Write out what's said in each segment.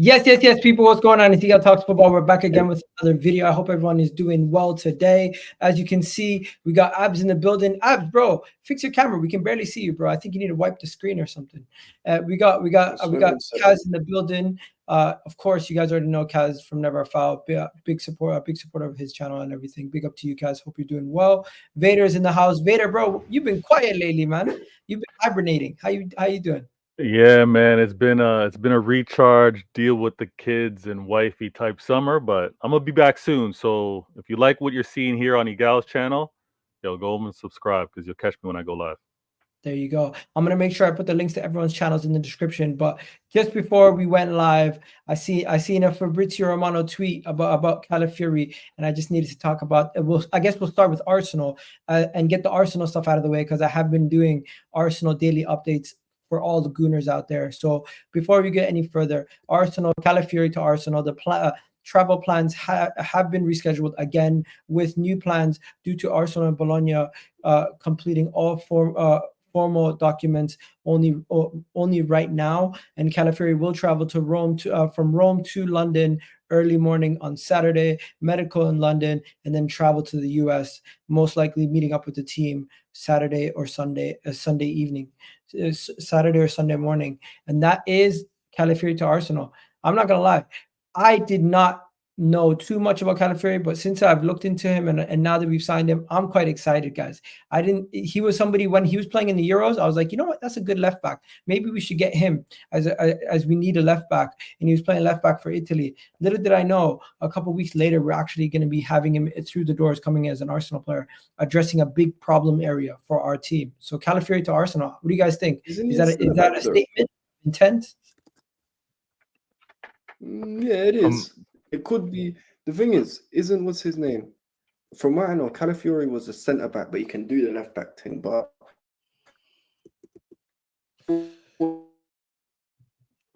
Yes. People, what's going on? It's Eagle Talks Football. We're back again with another video. I hope everyone is doing well today. As you can see, we got Abs in the building. Abs, bro, fix your camera. We can barely see you, bro. I think you need to wipe the screen or something. We got Kaz in the building. Of course, you guys already know Kaz from Never Foul. Big supporter of his channel and everything. Big up to you, Kaz. Hope you're doing well. Vader's in the house. Vader, bro, you've been quiet lately, man. You've been hibernating. How you doing? Yeah, man, it's been a recharge, deal with the kids and wifey type summer, but I'm gonna be back soon. So if you like what you're seeing here on Igal's channel, go over and subscribe because you'll catch me when I go live. There you go. I'm gonna make sure I put the links to everyone's channels in the description. But just before we went live, I seen a Fabrizio Romano tweet about Calafiori, and I just needed to talk about. I guess we'll start with Arsenal and get the Arsenal stuff out of the way because I have been doing Arsenal daily updates for all the Gooners out there. So before we get any further, Calafiori to Arsenal, the travel plans have been rescheduled again with new plans due to Arsenal and Bologna completing all formal documents only right now, and Calafiori will travel to Rome from Rome to London early morning on Saturday, medical in London, and then travel to the US, most likely meeting up with the team Saturday or Sunday evening, Saturday or Sunday morning. And that is Calafiori to Arsenal. I'm not gonna lie, I did not know too much about Calafiori, but since I've looked into him and now that we've signed him, I'm quite excited, guys. He was somebody when he was playing in the Euros, I was like, you know what, that's a good left back. Maybe we should get him as we need a left back. And he was playing left back for Italy. Little did I know, a couple of weeks later, we're actually going to be having him through the doors, coming as an Arsenal player, addressing a big problem area for our team. So Calafiori to Arsenal, what do you guys think? Is that a statement? Intent? Yeah, it is. It could be. The thing is, what's his name? From what I know, Calafiori was a centre back, but he can do the left back thing. But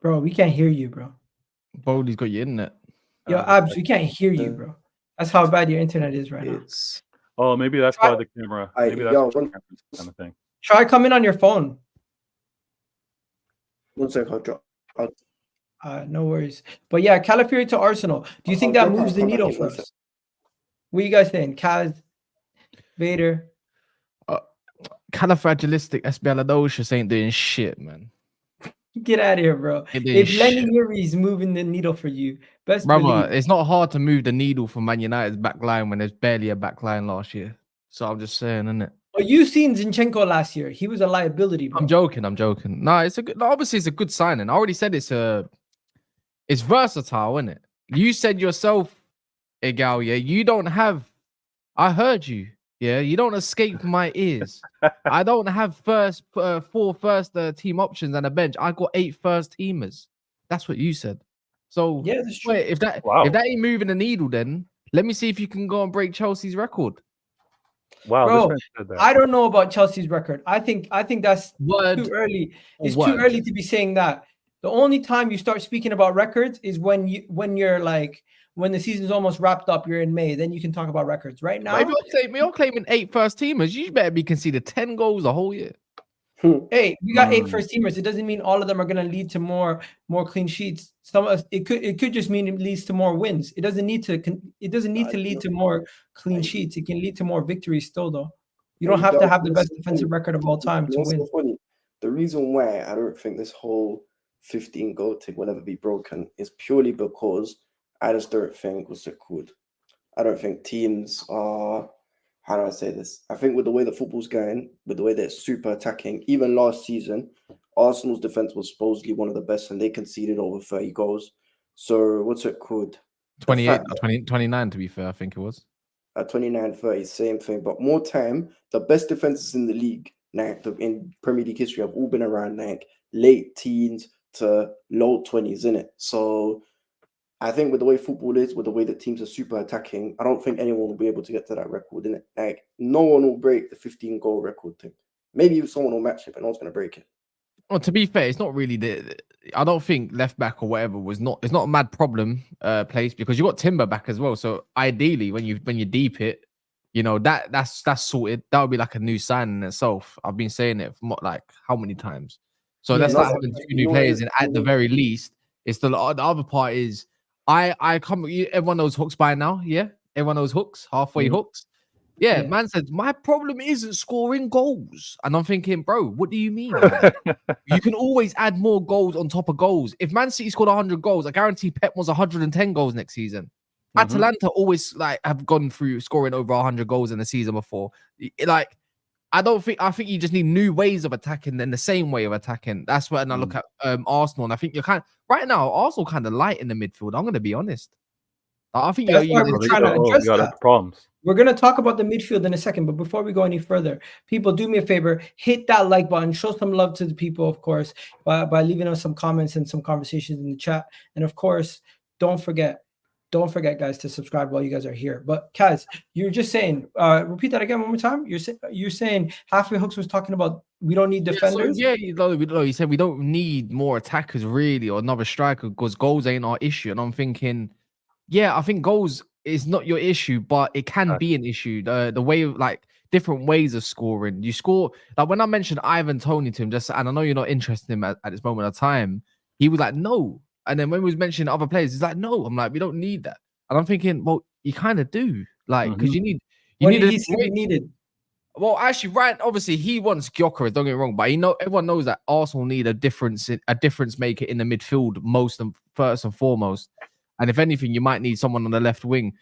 bro, we can't hear you, bro. Bodie's got your internet. Yo, Abs, we can't hear you, bro. That's how bad your internet is right now. Oh, maybe that's why the camera. Maybe that's the kind of thing. Try coming on your phone. 1 sec, I'll drop. No worries. But yeah, Calafiori to Arsenal. Do you think that moves the needle for us? What are you guys saying? Kaz, Vader? Califragilistic Espialadocious ain't doing shit, man. Get out of here, bro. If Lenny Yuri's moving the needle for you, brother, it's not hard to move the needle for Man United's back line when there's barely a back line last year. So I'm just saying, isn't it? Well, you seen Zinchenko last year. He was a liability, bro. I'm joking. No, obviously it's a good signing. I already said it's versatile, isn't it? You said yourself, Egal, yeah, you don't have, I heard you, yeah, you don't escape my ears. I don't have four first team options and a bench. I got 8 first teamers. That's what you said. So yeah, that's true. Wait, if that ain't moving the needle, then let me see if you can go and break Chelsea's record. Wow, bro, I don't know about Chelsea's record. I think that's too early. It's too early to be saying that. The only time you start speaking about records is when the season's almost wrapped up, you're in May, then you can talk about records. Right now, if you're claiming 8 first teamers, you better be conceded 10 goals the whole year. Hey, we got 8 first teamers. It doesn't mean all of them are going to lead to more clean sheets. It could just mean it leads to more wins. It doesn't need to lead to more clean sheets. It can lead to more victories still, though. You don't have to have the best defensive record of all time to win. So funny. The reason why I don't think this whole 15 goal thing will ever be broken is purely because I just don't think I don't think teams are, how do I say this? I think with the way the football's going, with the way they're super attacking, even last season, Arsenal's defense was supposedly one of the best and they conceded over 30 goals. So what's it called? 28, 29 to be fair, I think it was. 29, 30, same thing. But more time, the best defenses in the league, in Premier League history, have all been around late teens to low 20s, innit? So I think with the way football is, with the way that teams are super attacking, I don't think anyone will be able to get to that record, innit? No one will break the 15 goal record thing. Maybe someone will match it, but no one's going to break it. Well, to be fair, it's not really I don't think left back or whatever it's not a mad problem place because you got Timber back as well. So ideally, when you deep it, that's sorted. That would be like a new sign in itself. I've been saying it for how many times. So that's like having 2 new players, and at the very least, It's the other part is I come. Everyone knows hooks by now. Yeah, everyone knows hooks. Halfway hooks. Yeah, Yeah. man said my problem isn't scoring goals, and I'm thinking, bro, what do you mean? Like, you can always add more goals on top of goals. If Man City scored 100 goals, I guarantee Pep was 110 goals next season. Atalanta always like have gone through scoring over 100 goals in the season before. Like, I think you just need new ways of attacking than the same way of attacking. That's when I look at Arsenal, and I think you're right now Arsenal kind of light in the midfield. I'm gonna be honest. I think That's why you're we're trying to address got that. problems. We're going to talk about the midfield in a second, but before we go any further, people, do me a favor, hit that like button, show some love to the people, of course, by leaving us some comments and some conversations in the chat. And of course, don't forget, guys, to subscribe while you guys are here. But Kaz, you're just saying, repeat that again one more time. You're saying Halfway Hooks was talking about we don't need defenders. He said we don't need more attackers really, or another striker, because goals ain't our issue. And I'm thinking, yeah, I think goals is not your issue, but it can be an issue. The way of like different ways of scoring. You score like when I mentioned Ivan Toney to him, and I know you're not interested in him at this moment of time. He was like, no. And then when we was mentioning other players, he's like, no. I'm like, we don't need that. And I'm thinking, well, you kind of do, like, because you need. What did he say we needed? Well, actually, right. Obviously, he wants Gyökeres. Don't get me wrong, but everyone knows that Arsenal need a difference maker in the midfield, first and foremost. And if anything, you might need someone on the left wing,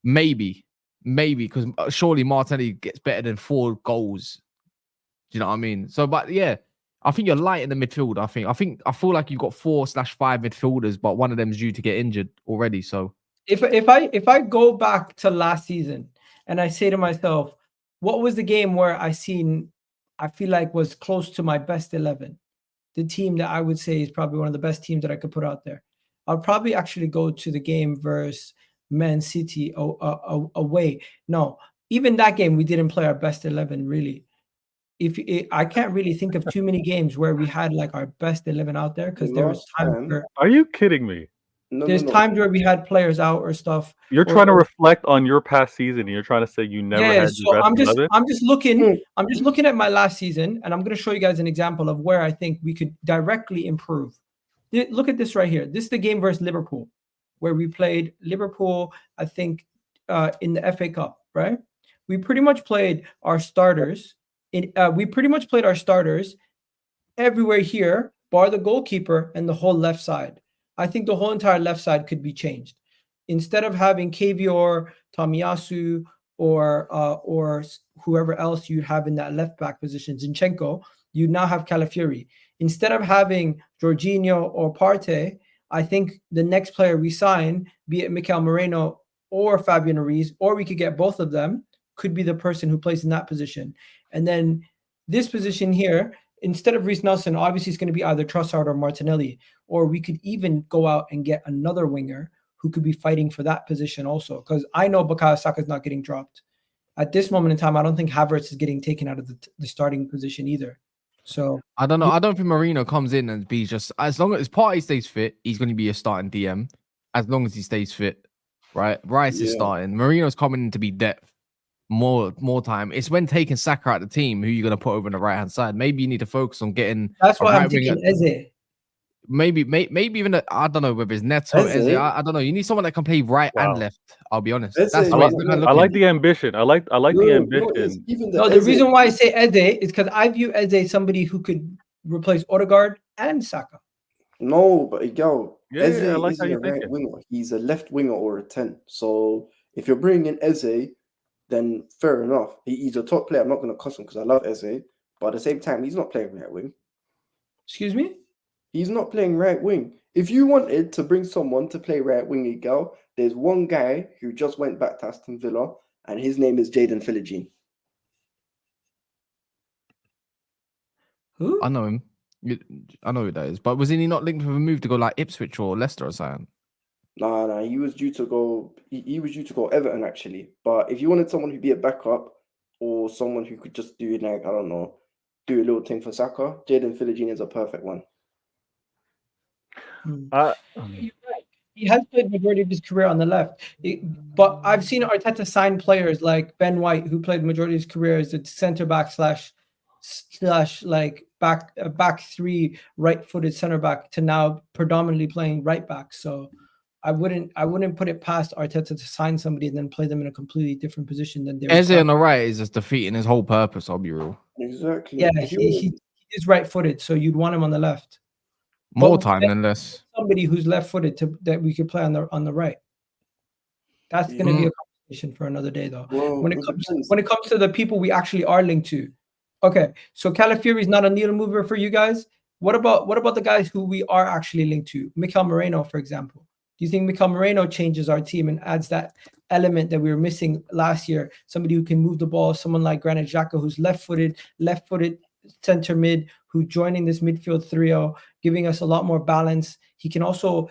maybe, because surely Martinelli gets better than 4 goals. Do you know what I mean? So, but yeah, I think you're light in the midfield. I feel like you've got 4/5 midfielders, but one of them is due to get injured already. So, if I go back to last season and I say to myself, what was the game where I feel like was close to my best 11? The team that I would say is probably one of the best teams that I could put out there. I'll probably actually go to the game versus Man City away. No, even that game, we didn't play our best 11, really. I can't really think of too many games where we had like our best 11 out there, because there was times where... Are you kidding me? There's times where we had players out or stuff. You're trying to reflect on your past season, and you're trying to say you never had your best 11? I'm just looking at my last season, and I'm going to show you guys an example of where I think we could directly improve. Look at this right here. This is the game versus Liverpool, where we played Liverpool, I think, in the FA Cup, right? We pretty much played our starters. Everywhere here, bar the goalkeeper and the whole left side. I think the whole entire left side could be changed. Instead of having Calafiori, Tomiyasu, or whoever else you have in that left back position, Zinchenko, you now have Calafiori. Instead of having Jorginho or Partey, I think the next player we sign, be it Mikel Merino or Fabian Ruiz, or we could get both of them, could be the person who plays in that position. And then this position here, instead of Reece Nelson, obviously it's going to be either Trossard or Martinelli, or we could even go out and get another winger who could be fighting for that position also. Because I know Bukayo Saka is not getting dropped. At this moment in time, I don't think Havertz is getting taken out of the starting position either. So I don't know. I don't think Merino comes in and be just, as long as Partey stays fit, he's going to be a starting DM. As long as he stays fit, right? Rice is starting. Merino's coming in to be depth. More time. It's when taking Saka out of the team who you're going to put over on the right hand side. Maybe you need to focus on getting. That's why I'm taking Eze. Maybe even I don't know whether it's Neto, Eze. I don't know. You need someone that can play right and left. I'll be honest. Eze, That's the way I like the ambition. I like the ambition. The reason why I say Eze is because I view Eze as somebody who could replace Odegaard and Saka. No, but Eze I like isn't a right winger. He's a left winger or a 10. So if you're bringing in Eze, then fair enough. He's a top player. I'm not going to cuss him because I love Eze. But at the same time, he's not playing right wing. Excuse me? He's not playing right wing. If you wanted to bring someone to play right wing, Miguel, there's one guy who just went back to Aston Villa, and his name is Jadon Philogene. Who? I know him. I know who that is. But wasn't he not linked with a move to go like Ipswich or Leicester or something? Nah. He was due to go. He was due to go Everton actually. But if you wanted someone who'd be a backup or someone who could just do like I don't know, do a little thing for Saka, Jadon Philogene is a perfect one. He has played the majority of his career on the left, but I've seen Arteta sign players like Ben White, who played the majority of his career as a centre back slash like back three right-footed center back to now predominantly playing right back. So I wouldn't put it past Arteta to sign somebody and then play them in a completely different position than they were. Eze on the right is just defeating his whole purpose. I'll be real. Exactly. Yeah, he is right-footed, so you'd want him on the left. More But time then than less. somebody who's left-footed that we could play on the right. That's going to be a conversation for another day, though. Well, When it comes to the people we actually are linked to, okay. So Calafiori is not a needle mover for you guys. What about the guys who we are actually linked to? Mikel Merino, for example. Do you think Mikel Merino changes our team and adds that element that we were missing last year? Somebody who can move the ball, someone like Granit Xhaka, who's left-footed center mid, who joining this midfield trio, giving us a lot more balance. He can also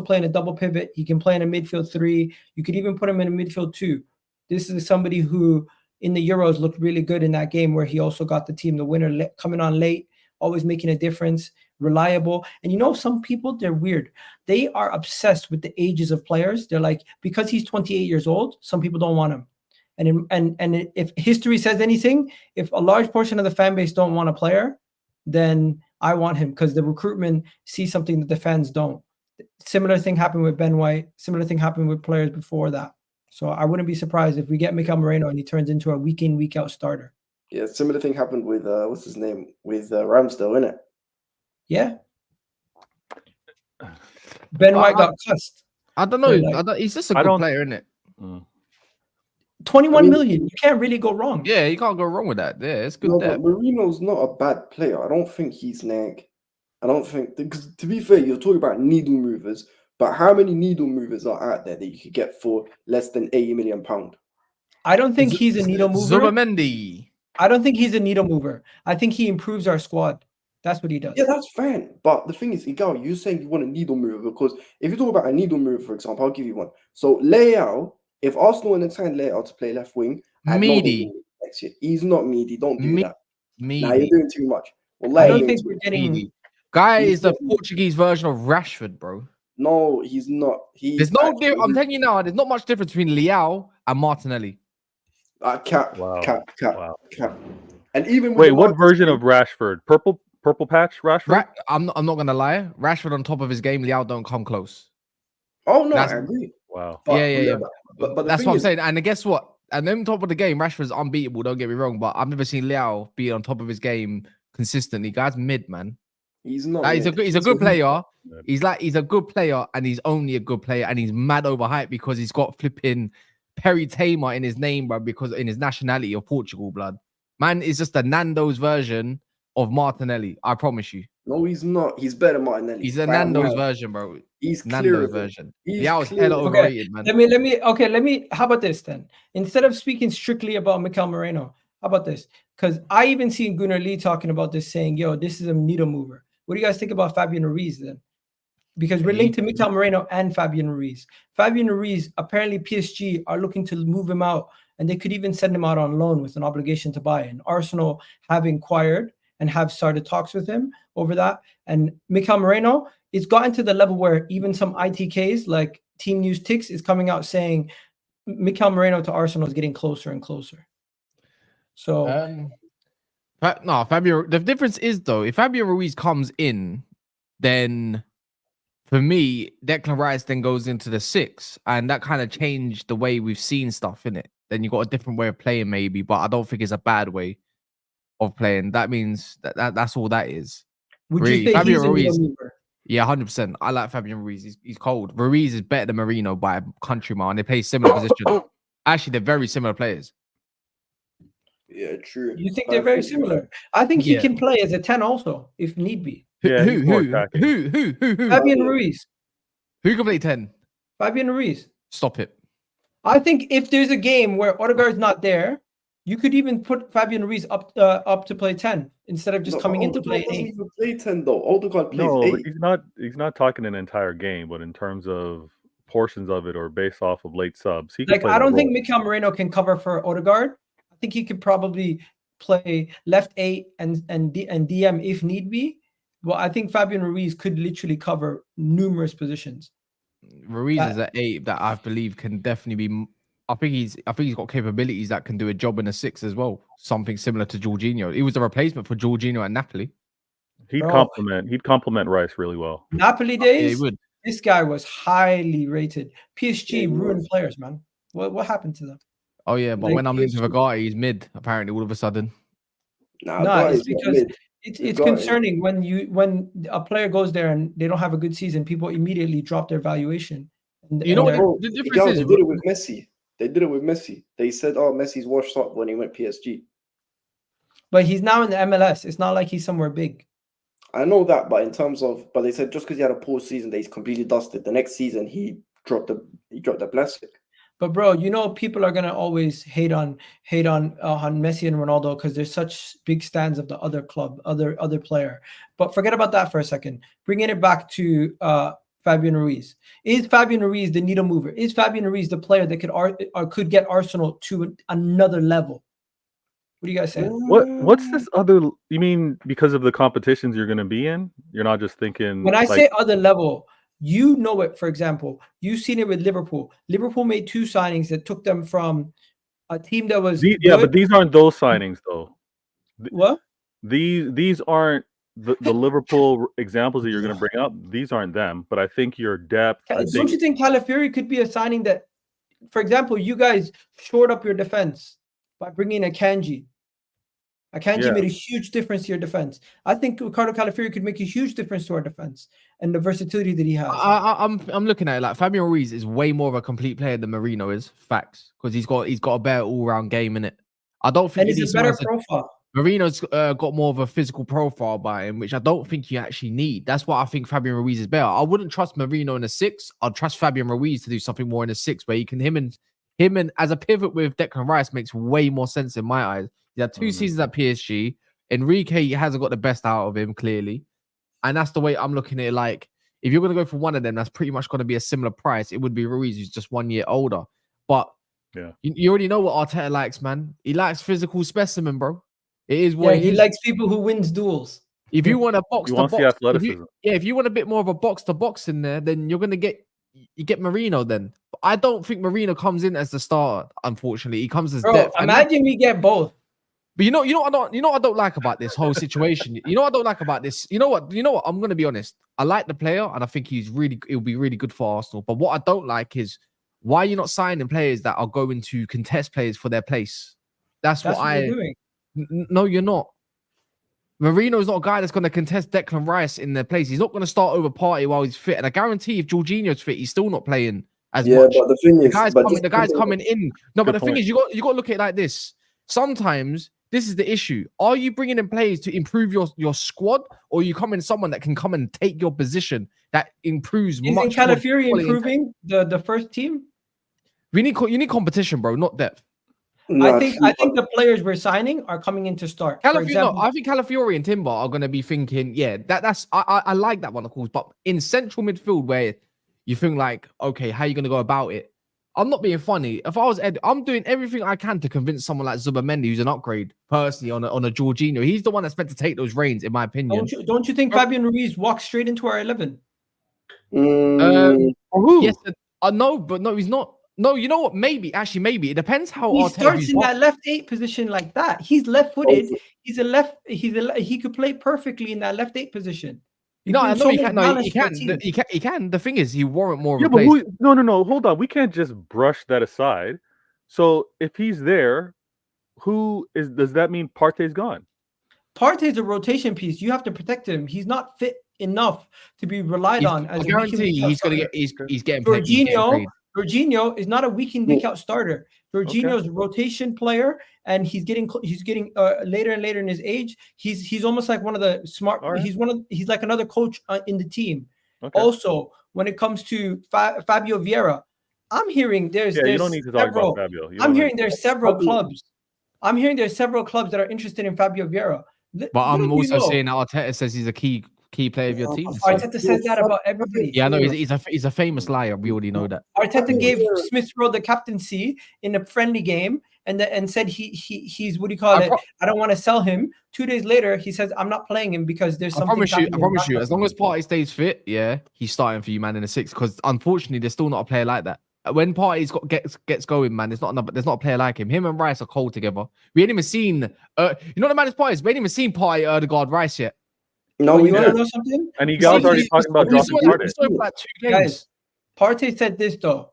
play in a double pivot. He can play in a midfield 3. You could even put him in a midfield 2. This is somebody who in the Euros looked really good in that game where he also got the team the winner, coming on late, always making a difference, reliable. And some people, they're weird. They are obsessed with the ages of players. They're like, because he's 28 years old, some people don't want him. And if history says anything, if a large portion of the fan base don't want a player, then I want him, because the recruitment sees something that the fans don't. Similar thing happened with Ben White. Similar thing happened with players before that. So I wouldn't be surprised if we get Mikel Merino and he turns into a week in, week out starter. Yeah, similar thing happened with what's his name? With Ramsdale, innit? Yeah. Ben White got cussed. I don't know. He's just a good player, isn't it? 21 million. You can't really go wrong. Yeah, you can't go wrong with that. Yeah, it's good. No, but Marino's not a bad player. I don't think he's nag. I don't think, because to be fair, you're talking about needle movers, but how many needle movers are out there that you could get for less than £80 million? I don't think he's a needle mover. Zubamendi. I don't think he's a needle mover. I think he improves our squad. That's what he does. Yeah, that's fine. But the thing is, Igal, you're saying you want a needle mover, because if you talk about a needle mover, for example, I'll give you one. So Leao, if Arsenal and signed Leao to play left wing, Meaty. next year, he's not meaty. Don't do that. Meaty. Nah, you're doing too much. Well, I don't think we're getting. Meaty. Guy is the Portuguese version of Rashford, bro. No, he's not. There's no difference. I'm telling you now, there's not much difference between Leao and Martinelli. Cap. And even wait, what version of Rashford? Purple patch Rashford? I'm not gonna lie. Rashford on top of his game, Leao don't come close. Oh no, I agree. Wow. But, yeah. But that's what I'm saying. And guess what? And then top of the game, Rashford's unbeatable. Don't get me wrong, but I've never seen Leao be on top of his game consistently. Guy's mid, man. He's not. He's a good player. He's a good player, and he's only a good player, and he's mad overhyped because he's got flipping Perry Tamer in his name, bro, because in his nationality of Portugal blood. Man is just a Nando's version of Martinelli. I promise you. No, he's not. He's better than Martinelli. He's a Nando's version, bro. He's Nando's version. Leao's clear. hella overrated, man. Let me. How about this then? Instead of speaking strictly about Mikel Merino, how about this? Because I even seen Gunnar Lee talking about this, saying, "Yo, this is a needle mover." What do you guys think about Fabian Ruiz then? Because we're linked to Mikel Merino and Fabian Ruiz. Fabian Ruiz, apparently PSG are looking to move him out, and they could even send him out on loan with an obligation to buy. And Arsenal have inquired and have started talks with him over that. And Mikel Merino, it's gotten to the level where even some ITKs like Team News Ticks is coming out saying Mikel Merino to Arsenal is getting closer and closer. So Fabian. The difference is though, if Fabian Ruiz comes in, then for me, Declan Rice then goes into the 6, and that kind of changed the way we've seen stuff in it. Then you got a different way of playing, maybe, but I don't think it's a bad way of playing. That means that's all that is. Would you say Fabian he's Ruiz? a mover? Yeah, 100%. I like Fabian Ruiz. He's cold. Ruiz is better than Merino by a country mile, and they play similar positions. Actually, they're very similar players. Yeah, true. You think they're very similar? I think he can play as a 10 also, if need be. Yeah, Who? Fabian Ruiz. Who can play 10? Fabian Ruiz. Stop it. I think if there's a game where Odegaard's not there, you could even put Fabian Ruiz up to play 10 instead of just coming in to play 8. Doesn't even play 10 though. Odegaard plays 8. He's not talking an entire game, but in terms of portions of it or based off of late subs, he I don't think Mikel Merino can cover for Odegaard. I think he could probably play left 8 and DM if need be. Well, I think Fabian Ruiz could literally cover numerous positions. Ruiz is an 8 that I believe can definitely be I think he's got capabilities that can do a job in a 6 as well. Something similar to Jorginho. He was a replacement for Jorginho at Napoli. He'd Bro. complement Rice really well. Napoli Yeah, he days, would. this guy was highly rated. PSG Yeah, he ruined was. players, man. What happened to them? Oh yeah, but Like, when I'm linked to PSG. Vergara, he's mid. Apparently, all of a sudden. Nah, No, guy it's is not because mid. it's Got it. concerning when a player goes there and they don't have a good season, people immediately drop their valuation. And, You know what Bro, the Miguel, difference they is? did it with Messi. They did it with Messi. They said, "Oh, Messi's washed up" when he went PSG. but he's now in the MLS. It's not like he's somewhere big. I know that, but in terms of, but they said just because he had a poor season, that he's completely dusted. The next season, he dropped the plastic. But bro, you know people are gonna always hate on Messi and Ronaldo because they're such big stands of the other club, other player. But forget about that for a second. Bringing it back to Fabian Ruiz. Is Fabian Ruiz the needle mover? Is Fabian Ruiz the player that could get Arsenal to another level? What do you guys say? What's this other? You mean because of the competitions you're going to be in? You're not just thinking. When I say other level, you know it. For example, you've seen it with Liverpool. Liverpool made 2 signings that took them from a team that was yeah, but these aren't those signings though. What? These aren't the Liverpool examples that you're going to bring up. These aren't them. But I think your depth. Don't you think Calafiori could be a signing that, for example, you guys shored up your defense by bringing Akanji? Akanji made a huge difference to your defense. I think Ricardo Calafiori could make a huge difference to our defense and the versatility that he has. I'm looking at it like Fabian Ruiz is way more of a complete player than Merino is. Facts, because he's got a better all round game in it. I don't think and he's a better profile. Merino's got more of a physical profile by him, which I don't think you actually need. That's why I think Fabian Ruiz is better. I wouldn't trust Merino in a 6. I'd trust Fabian Ruiz to do something more in a 6, where him and as a pivot with Declan Rice makes way more sense in my eyes. He had 2 seasons at PSG. Enrique hasn't got the best out of him, clearly. And that's the way I'm looking at it. Like, if you're going to go for one of them, that's pretty much going to be a similar price. It would be Ruiz, who's just 1 year older. But yeah, you already know what Arteta likes, man. He likes physical specimen, bro. It is what he likes people who wins duels. If you want a box-to-box, the athleticism. If you want a bit more of a box-to-box in there, then you're going to get Merino then. But I don't think Merino comes in as the starter, unfortunately. He comes as depth. Imagine we get both. But you know what I don't like about this whole situation. You know what I don't like about this. You know what? I'm gonna be honest. I like the player, and I think he'll be really good for Arsenal. But what I don't like is why you're not signing players that are going to contest players for their place. That's what you're doing. No, you're not. Marino's not a guy that's going to contest Declan Rice in their place. He's not going to start over Partey while he's fit. And I guarantee if Jorginho's fit, he's still not playing as much. But the thing is, the guy's coming in. No, but the thing is, you got to look at it like this. Sometimes this is the issue. Are you bringing in players to improve your squad, or are you coming someone that can come and take your position that improves much more? Isn't Calafiori improving the first team? You need competition, bro, not depth. No, I think the players we're signing are coming in to start. For example, I think Calafiori and Timber are going to be thinking, that's I like that one, of course. But in central midfield, where you think like, okay, how are you going to go about it? I'm not being funny. If I was Ed, I'm doing everything I can to convince someone like Zubimendi, who's an upgrade, personally on a Jorginho. He's the one that's meant to take those reins, in my opinion. Don't you think Fabian Ruiz walks straight into our 11? Yes, no, but no, he's not. No, you know what? Maybe it depends how he starts in that left 8 position like that. He's left-footed. He could play perfectly in that left 8 position. No, I know he can. No, he can. He can. The thing is, he warrant more. Yeah, but no. Hold on. We can't just brush that aside. So if he's there, does that mean Partey's gone? Partey's a rotation piece. You have to protect him. He's not fit enough to be relied on. As I guarantee he's getting paid. Jorginho is not a week in, week out starter. Jorginho's a rotation player, and he's getting later and later in his age. He's almost like one of the smart. Right. He's like another coach in the team. Okay. Also, when it comes to Fabio Vieira, I'm hearing there's you don't need to talk about Fabio. I'm hearing there's several clubs. I'm hearing there's several clubs that are interested in Fabio Vieira. But I'm also saying that Arteta says he's a key player of your team. Arteta says that about everybody. Yeah, I know he's a famous liar. We already know that. Arteta gave Smith Rowe the captaincy in a friendly game, and said he's what do you call it? I don't want to sell him. 2 days later, he says I'm not playing him because there's something. I promise you, as long as Partey stays fit, he's starting for you, man, in the 6. Because unfortunately, there's still not a player like that. when Partey's gets going, man, there's not a player like him. Him and Rice are cold together. We ain't even seen. You know the maddest part is we ain't even seen Partey, Odegaard, Rice yet. No, But we you want to did. know something? And Egal's already talking about We dropping saw Partey. it for like 2 games. Guys, Partey said this though.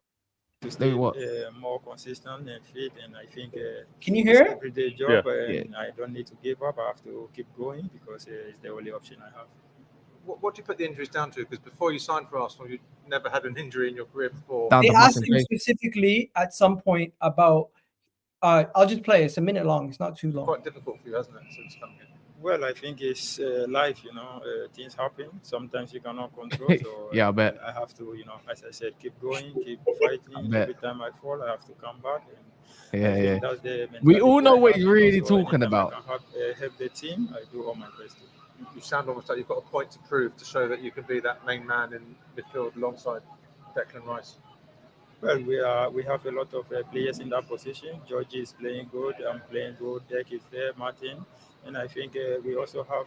To stay what? more consistent and fit, and I think Can you it's hear an it? everyday job, Yeah. and I don't need to give up. I have to keep going because it's the only option I have. What do you put the injuries down to? Because before you signed for Arsenal, you never had an injury in your career before. Down They to asked Martin him Gay. specifically at some point about. I'll just play. It's a minute long. It's not too long. Quite difficult for you, hasn't it, since coming in? Well, I think it's life, things happen. Sometimes you cannot control. So Yeah, I bet. I have to, as I said, keep going, keep fighting. bet. Every time I fall, I have to come back. And Yeah, I think yeah. that's the We all mentality know I what have, he's really so talking anytime about. I can help the team, I do all my best to. You sound almost like you've got a point to prove to show that you can be that main man in midfield alongside Declan Rice. Well, we have a lot of players in that position. George is playing good. I'm playing good. Deck is there. Martin, and I think we also have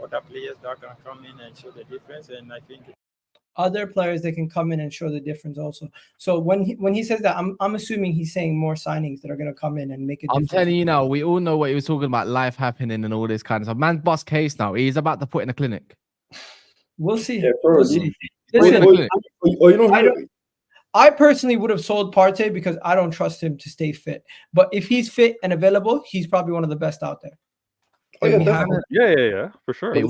other players that can come in and show the difference. And I think Other players that can come in and show the difference also. So when he says that, I'm assuming he's saying more signings that are going to come in and make a I'm difference. telling you now, we all know what he was talking about, life happening and all this kind of stuff. Man's bust case now. He's about to put in a clinic. We'll see. Yeah, bro, We'll you- see. Put in a Listen, clinic. I personally would have sold Partey because I don't trust him to stay fit. But if he's fit and available, he's probably one of the best out there. Oh, yeah, We have definitely. Yeah, for sure. Hey, But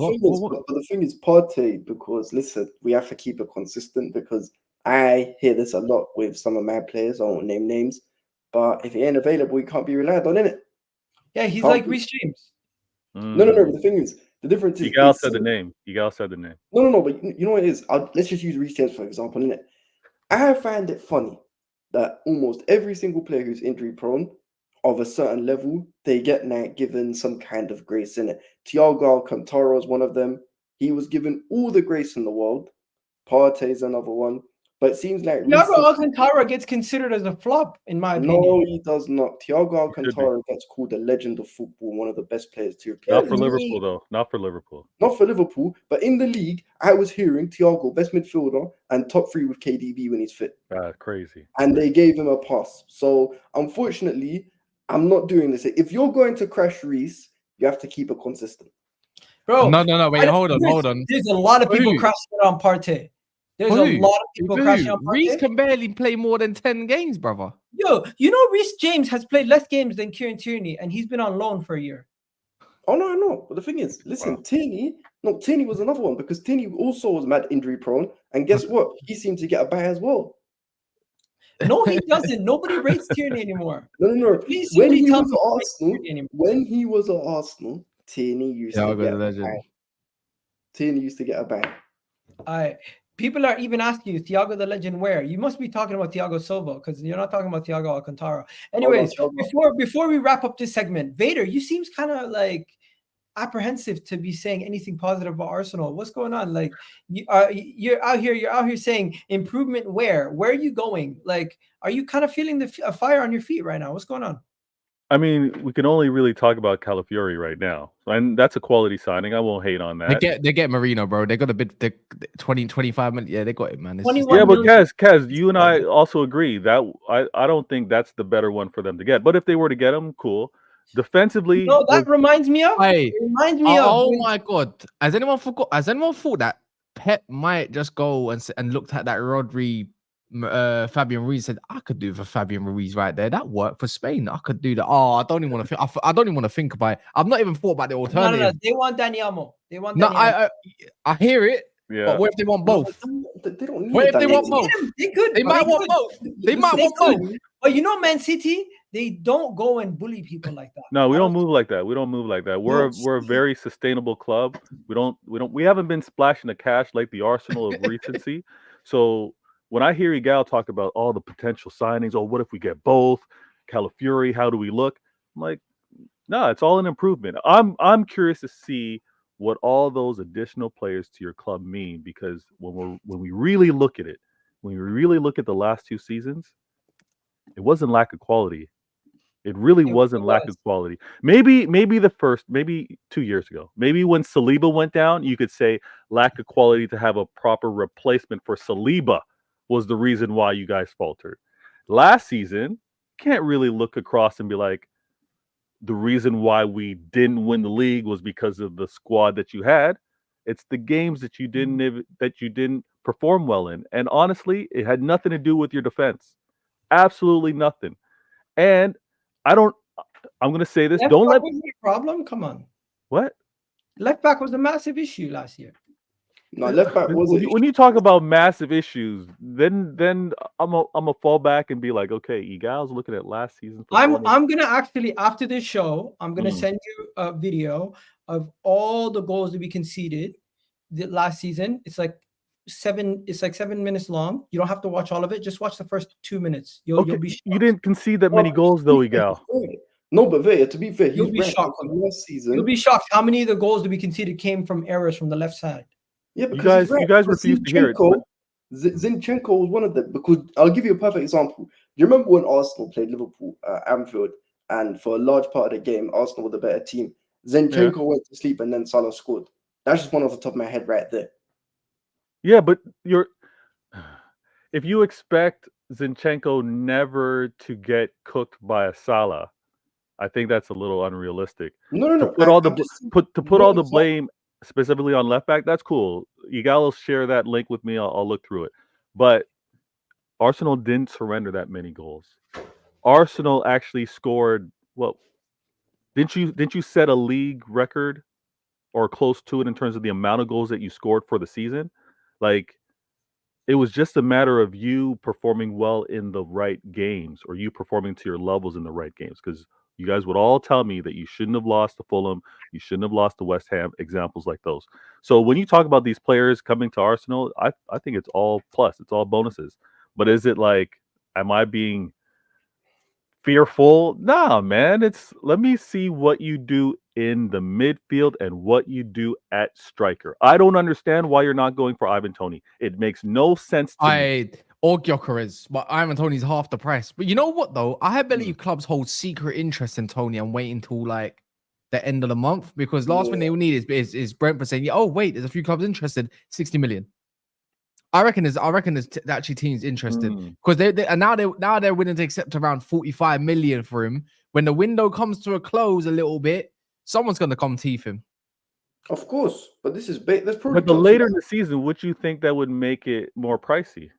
the thing is, Partey, because listen, we have to keep it consistent because I hear this a lot with some of my players. I won't name names, but if he ain't available, he can't be relied on, innit? Yeah, he's Can't like be. Reece James. No. But the thing is, the difference is. Egal said the name. Egal said the name. No. But you know what it is? Let's just use Reece James for example, innit? I find it funny that almost every single player who's injury prone of a certain level, they get now given some kind of grace in it. Thiago Alcantara is one of them. He was given all the grace in the world. Partey is another one. But it seems like Thiago Alcantara gets considered as a flop, in my opinion. no, he does not. Thiago Alcantara gets called a legend of football, one of the best players to appear. Not for Liverpool, though. Not for Liverpool. Not for Liverpool, but in the league, I was hearing Thiago, best midfielder, and top 3 with KDB when he's fit. Crazy. And they gave him a pass. So, unfortunately, I'm not doing this. If you're going to crash Reece, you have to keep it consistent. Bro, No. Wait, hold on. There's a lot of people Who? crashing on Partey. There's a Who? lot of people crashing on Partey. Reece can barely play more than 10 games, brother. Yo, you know Reece James has played less games than Kieran Tierney, and he's been on loan for a year. Oh, no. But the thing is, listen, Toney was another one because Toney also was mad injury prone. And guess what? He seemed to get a bye as well. No, he doesn't. Nobody rates Tierney anymore. No. Please, When somebody he tell was me at who rates Arsenal, Tierney anymore. when he was at Arsenal, Toney used Yeah, to I'll go get to a legend. bang. Toney used to get a bang. People are even asking you, Thiago the legend, where? You must be talking about Thiago Silva because you're not talking about Thiago Alcantara. Anyways, before we wrap up this segment, Vader, you seems kind of like apprehensive to be saying anything positive about Arsenal. What's going on? Like you're out here saying improvement where? Where are you going? Like, are you kind of feeling the fire on your feet right now? What's going on? I mean, we can only really talk about Calafiori right now. And that's a quality signing. I won't hate on that. They get Merino, bro. They got a bit 20, 25 minutes. Yeah, they got it, man. Yeah, but Kaz, you and I also agree that I don't think that's the better one for them to get. But if they were to get him, cool. Defensively, no, that reminds me of. Oh my god! Has anyone thought that Pep might just go and looked at that Rodri, Fabian Ruiz, said I could do for Fabian Ruiz right there. That worked for Spain. I could do that. Oh, I don't even want to think. I don't even want to think about it. I've not even thought about the alternative. No. They want Dani Olmo. They want. No, I hear it. Yeah. But what if they want both? They don't need What if that. they want both? They could. They might want both. They might want both. But you know, Man City, they don't go and bully people like that. No, we don't move like that. We don't move like that. We're a very sustainable club. We haven't been splashing the cash like the Arsenal of recency. So when I hear Egal talk about all the potential signings, what if we get both? Calafiori, how do we look? I'm like, no, it's all an improvement. I'm curious to see what all those additional players to your club mean, because when we really look at it, when we really look at the last 2 seasons, it wasn't lack of quality. It really wasn't lack of quality. Maybe 2 years ago, maybe when Saliba went down, you could say lack of quality to have a proper replacement for Saliba was the reason why you guys faltered. Last season, can't really look across and be like, the reason why we didn't win the league was because of the squad that you had. It's the games that you didn't perform well in. And honestly, it had nothing to do with your defense. Absolutely nothing. And I'm going to say this. Left Don't back let was a problem. Come on, what? left back was a massive issue last year. No, left back was When you talk about massive issues, then I'm a fall back and be like, okay, Egal's looking at last season. I'm gonna actually, after this show, I'm gonna Mm. send you a video of all the goals that we conceded the last season. It's like 7 minutes long. You don't have to watch all of it. Just watch the first 2 minutes. You'll be shocked. You didn't concede that many goals though, Egal. No, but Vea, to be fair, You'll he's be ranked shocked. last season. You'll be shocked how many of the goals that we conceded came from errors from the left side. Yeah, because you guys refuse to hear it. Zinchenko was one of them. Because I'll give you a perfect example. Do you remember when Arsenal played Liverpool at Anfield, and for a large part of the game, Arsenal were the better team? Zinchenko went to sleep and then Salah scored. That's just one off the top of my head right there. Yeah, but if you expect Zinchenko never to get cooked by a Salah, I think that's a little unrealistic. No. To put all the blame specifically on left back, that's cool. You gotta share that link with me. I'll look through it. But Arsenal didn't surrender that many goals. Arsenal actually scored. Well, didn't you set a league record or close to it in terms of the amount of goals that you scored for the season? Like, it was just a matter of you performing well in the right games, or you performing to your levels in the right games. Because you guys would all tell me that you shouldn't have lost to Fulham, you shouldn't have lost to West Ham, examples like those. So when you talk about these players coming to Arsenal, I think it's all plus, it's all bonuses. But is it like, am I being fearful? Nah, man. It's let me see what you do in the midfield and what you do at striker. I don't understand why you're not going for Ivan Toney. It makes no sense to me. Or Gyökeres, but Ivan Toney's half the price. But you know what though? I believe clubs hold secret interest in Toney and wait until like the end of the month, because last thing they will need is Brentford saying, "Oh wait, there's a few clubs interested, 60 million." I reckon there's actually teams interested, because now they're willing to accept around 45 million for him. When the window comes to a close a little bit, someone's going to come teeth him. Of course, but this is big. But the later in the season, would you think that would make it more pricey?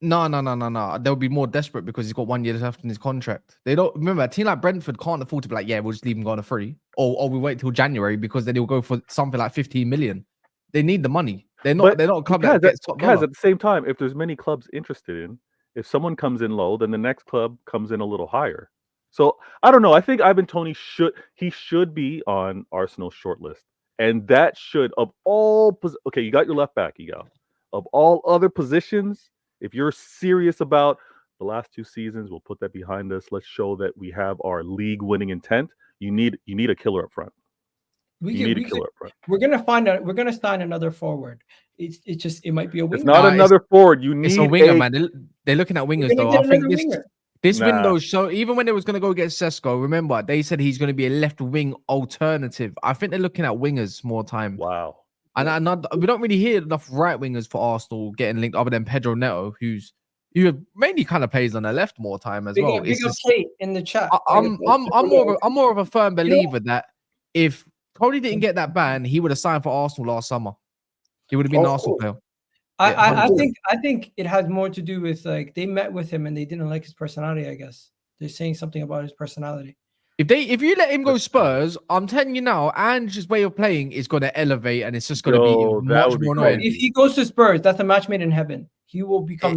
No. They'll be more desperate because he's got 1 year left in his contract. They don't remember a team like Brentford can't afford to be like, yeah, we'll just leave him go on a free, or we wait till January, because then he'll go for something like 15 million. They need the money. They're not a club that gets top dollar. Guys, at the same time, if there's many clubs interested in, if someone comes in low, then the next club comes in a little higher. So I don't know. I think Ivan Toney should be on Arsenal's shortlist, and that should, of all okay, you got your left back, you got of all other positions. If you're serious about the last 2 seasons, we'll put that behind us. Let's show that we have our league-winning intent. You need a killer up front. We're gonna sign another forward. It might be a winger. It's not another forward. You need it's a winger, man. They're looking at wingers though. I think this window show, even when they was gonna go get Sesko, remember they said he's gonna be a left wing alternative. I think they're looking at wingers more time. Wow. And we don't really hear enough right wingers for Arsenal getting linked, other than Pedro Neto, who mainly kind of plays on the left more time as well. Big up Kate in the chat. I'm more of a firm believer that if Toney didn't get that ban, he would have signed for Arsenal last summer. He would have been an Arsenal player. I think it has more to do with, like, they met with him and they didn't like his personality. I guess they're saying something about his personality. If you let him go Spurs, I'm telling you now, Ange's way of playing is going to elevate, and it's just going to be much more annoying. If he goes to Spurs, that's a match made in heaven. He will become.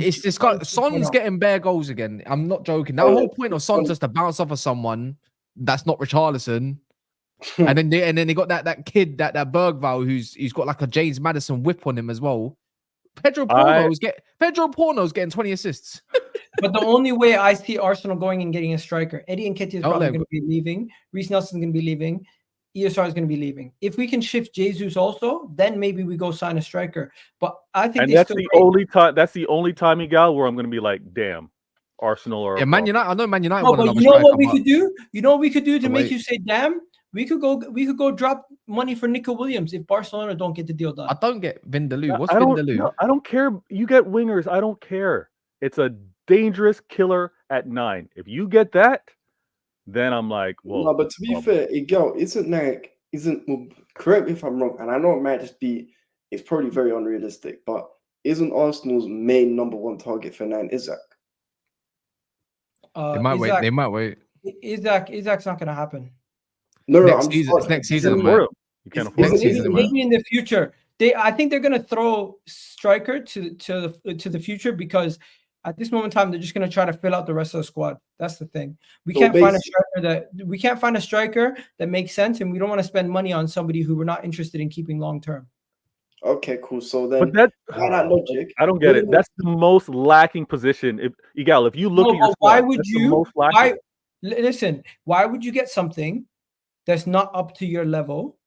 Son's getting bare goals again. I'm not joking. That whole point of Son's just to bounce off of someone that's not Richarlison. and then they got that kid, that Bergvall, who's got like a James Maddison whip on him as well. Pedro Porno's getting 20 assists. But the only way I see Arsenal going and getting a striker, Eddie Nketiah is probably going to be leaving. Reece Nelson's going to be leaving. ESR is going to be leaving. If we can shift Jesus also, then maybe we go sign a striker. But I think that's the only time. That's the only time, Miguel, where I'm going to be like, damn, Arsenal or Man United. I know Man United. No, but you know what we could do? You know what we could do to make you say, damn? We could go drop money for Nico Williams if Barcelona don't get the deal done. I don't get Vindaloo. What's Vindaloo? No, I don't care. You get wingers. I don't care. It's a dangerous killer at 9. If you get that, then I'm like, whoa. No, but to be fair, Igel well, correct me if I'm wrong, and I know it might just be, it's probably very unrealistic, but isn't Arsenal's main number 1 target for 9 Isak? They might wait. They might wait. Isak's not going to happen. No, next season. It's next season. You can't afford next it. season. Maybe in the future. I think they're going to throw striker to the future, because at this moment in time they're just going to try to fill out the rest of the squad. That's the thing. We can't find a striker that makes sense, and we don't want to spend money on somebody who we're not interested in keeping long term. Okay, cool. So then, but that logic, I don't get it. That's the most lacking position. If you look at your squad, why would you? Why would you get something that's not up to your level,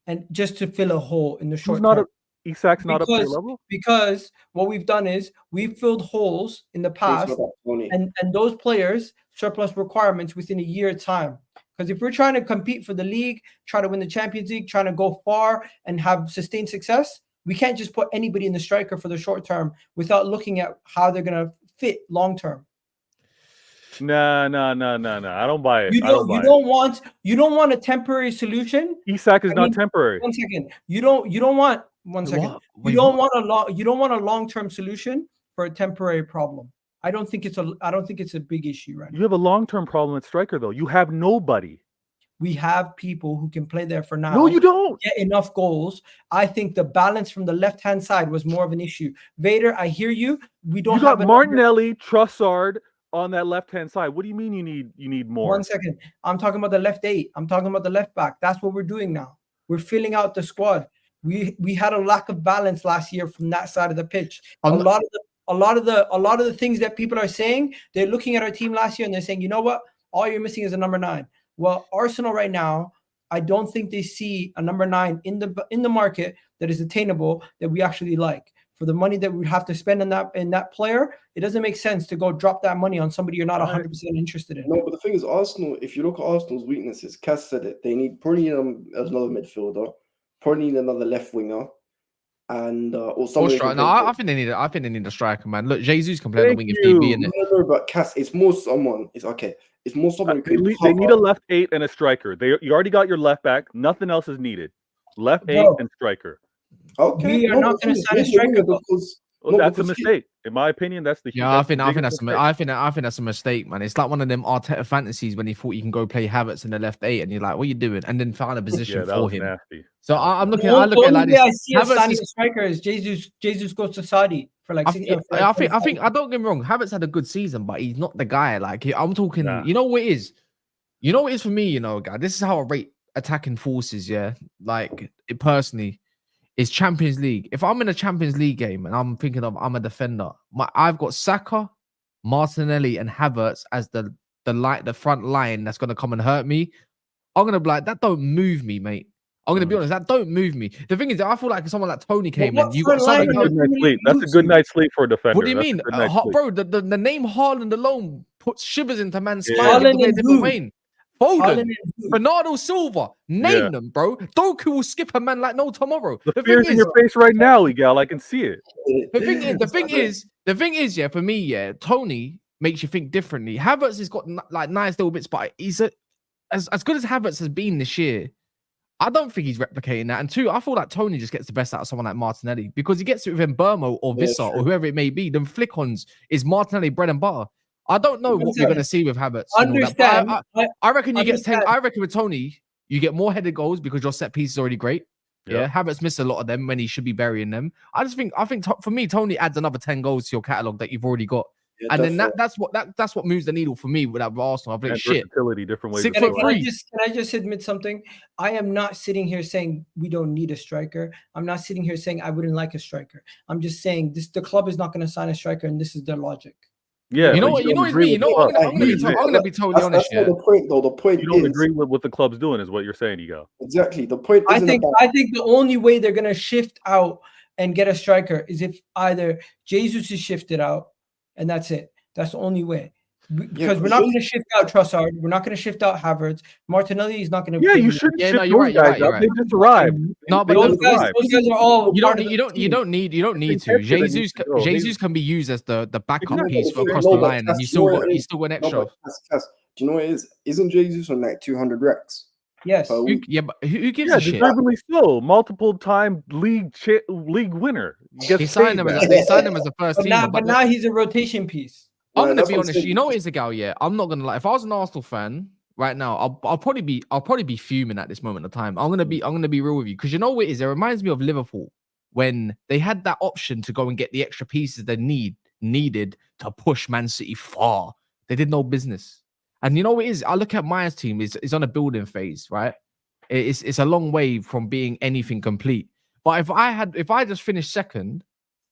and just to fill a hole in the short term? Isak's not up to your level? Because what we've done is we've filled holes in the past, and those players surplus requirements within a year time. Because if we're trying to compete for the league, try to win the Champions League, trying to go far and have sustained success, we can't just put anybody in the striker for the short term without looking at how they're going to fit long term. No. I don't buy it. You don't want a temporary solution. Isak is not temporary. 1 second. You don't want 1 second. You don't want a long-term solution for a temporary problem. I don't think it's a big issue right now. You have a long-term problem at striker though. You have nobody. We have people who can play there for now. No, you don't get enough goals. I think the balance from the left-hand side was more of an issue. Vader, I hear you. We don't have Martinelli, Trossard on that left-hand side. What do you mean you need more? 1 second. I'm talking about the left 8. I'm talking about the left back. That's what we're doing now. We're filling out the squad. We had a lack of balance last year from that side of the pitch. A lot of the things that people are saying, they're looking at our team last year and they're saying, you know what? All you're missing is a number 9. Well, Arsenal right now, I don't think they see a number 9 in the market that is attainable, that we actually like. For the money that we have to spend in that player, it doesn't make sense to go drop that money on somebody you're not 100% interested in. No, but the thing is, Arsenal, if you look at Arsenal's weaknesses, Cass said it, they probably need another midfielder, probably need another left winger, and or someone. I think they need a striker, man. Look, Jesus can play on the wing if need be. No, but Cass, it's more someone. It's okay. It's more someone. They need a left 8 and a striker. You already got your left back. Nothing else is needed. Left 8 and striker. Okay, we are not going to sign a striker because that's a mistake. In my opinion, that's the I think that's a mistake, man. It's like one of them Arteta fantasies when he thought you can go play Havertz in the left 8, and you're like, what are you doing? And then find a position for him. Nasty. So I look at it like this. I see Havertz is a striker is Jesus goes to Saudi for like. I think I don't get me wrong. Havertz had a good season, but he's not the guy. Like I'm talking. Nah. You know what it is? You know what it is for me. Guy. This is how I rate attacking forces. Yeah, like it personally. Is Champions League. If I'm in a Champions League game and I'm thinking of I'm a defender, I've got Saka, Martinelli, and Havertz as the front line that's gonna come and hurt me. I'm gonna be like, that don't move me, mate. I'm gonna be honest, that don't move me. The thing is, I feel like if someone like Toney came in, you got something. That's a good night's sleep for a defender. What do you mean, bro? The name Hojlund alone puts shivers into man's spine. Foden, Bernardo Silva, name them, bro. Doku will skip a man like no tomorrow. The fear's in your face right now, Miguel. I can see it. The thing is, yeah, for me, yeah, Toney makes you think differently. Havertz has got like nice little bits, but he's as good as Havertz has been this year. I don't think he's replicating that. And 2, I feel like Toney just gets the best out of someone like Martinelli because he gets it with Mbermo or Vissa or whoever it may be. Them flick-ons is Martinelli bread and butter. I don't know what we're going to see with Havertz. Understand? I reckon you get 10. I reckon with Toney, you get more headed goals because your set piece is already great. Yeah, Havertz missed a lot of them when he should be burying them. I think for me, Toney adds another 10 goals to your catalogue that you've already got. Yeah, and then that's what moves the needle for me with Arsenal. I've like shit. Different ways. Can I just admit something? I am not sitting here saying we don't need a striker. I'm not sitting here saying I wouldn't like a striker. I'm just saying the club is not going to sign a striker, and this is their logic. Yeah, you know what? I'm gonna be totally honest. That's not the point, though. The point you don't agree with what the club's doing, is what you're saying, Ego. Exactly. The point. I think the only way they're gonna shift out and get a striker is if either Jesus is shifted out, and that's it. That's the only way. Because we're not going to shift out Trossard. We're not going to shift out Havertz. Martinelli is not going to. Yeah, you shouldn't Yeah, shift no, you're right, those you're guys right, you're up. right. They just arrived. No, but They Those just guys, arrived. those guys are all. You part don't of you the don't you team. don't need It's tested that Jesus needs to go. Jesus can be used as the backup Exactly. piece No, but across no, the but line, and Cass, you you still know got what it you is? still got an No, extra. but Cass, do you know what it is? Isn't Jesus on like 200 recs Yes. per Who, week? yeah, but who gives Yeah, a shit? deservedly so. Multiple time league winner. He gets They signed paid him as that. they signed him as the first But now, teamer. but now he's a rotation piece. I'm Right, gonna that's be what I'm honest. saying. You know what is a gal? Yeah, I'm not gonna lie. If I was an Arsenal fan right now, I'll probably be fuming at this moment of time. I'm gonna be real with you because you know what it is. It reminds me of Liverpool when they had that option to go and get the extra pieces they needed to push Man City far. They did no business. And you know what it is? I look at Maya's team. It's on a building phase, right? It's a long way from being anything complete. But if I just finished second,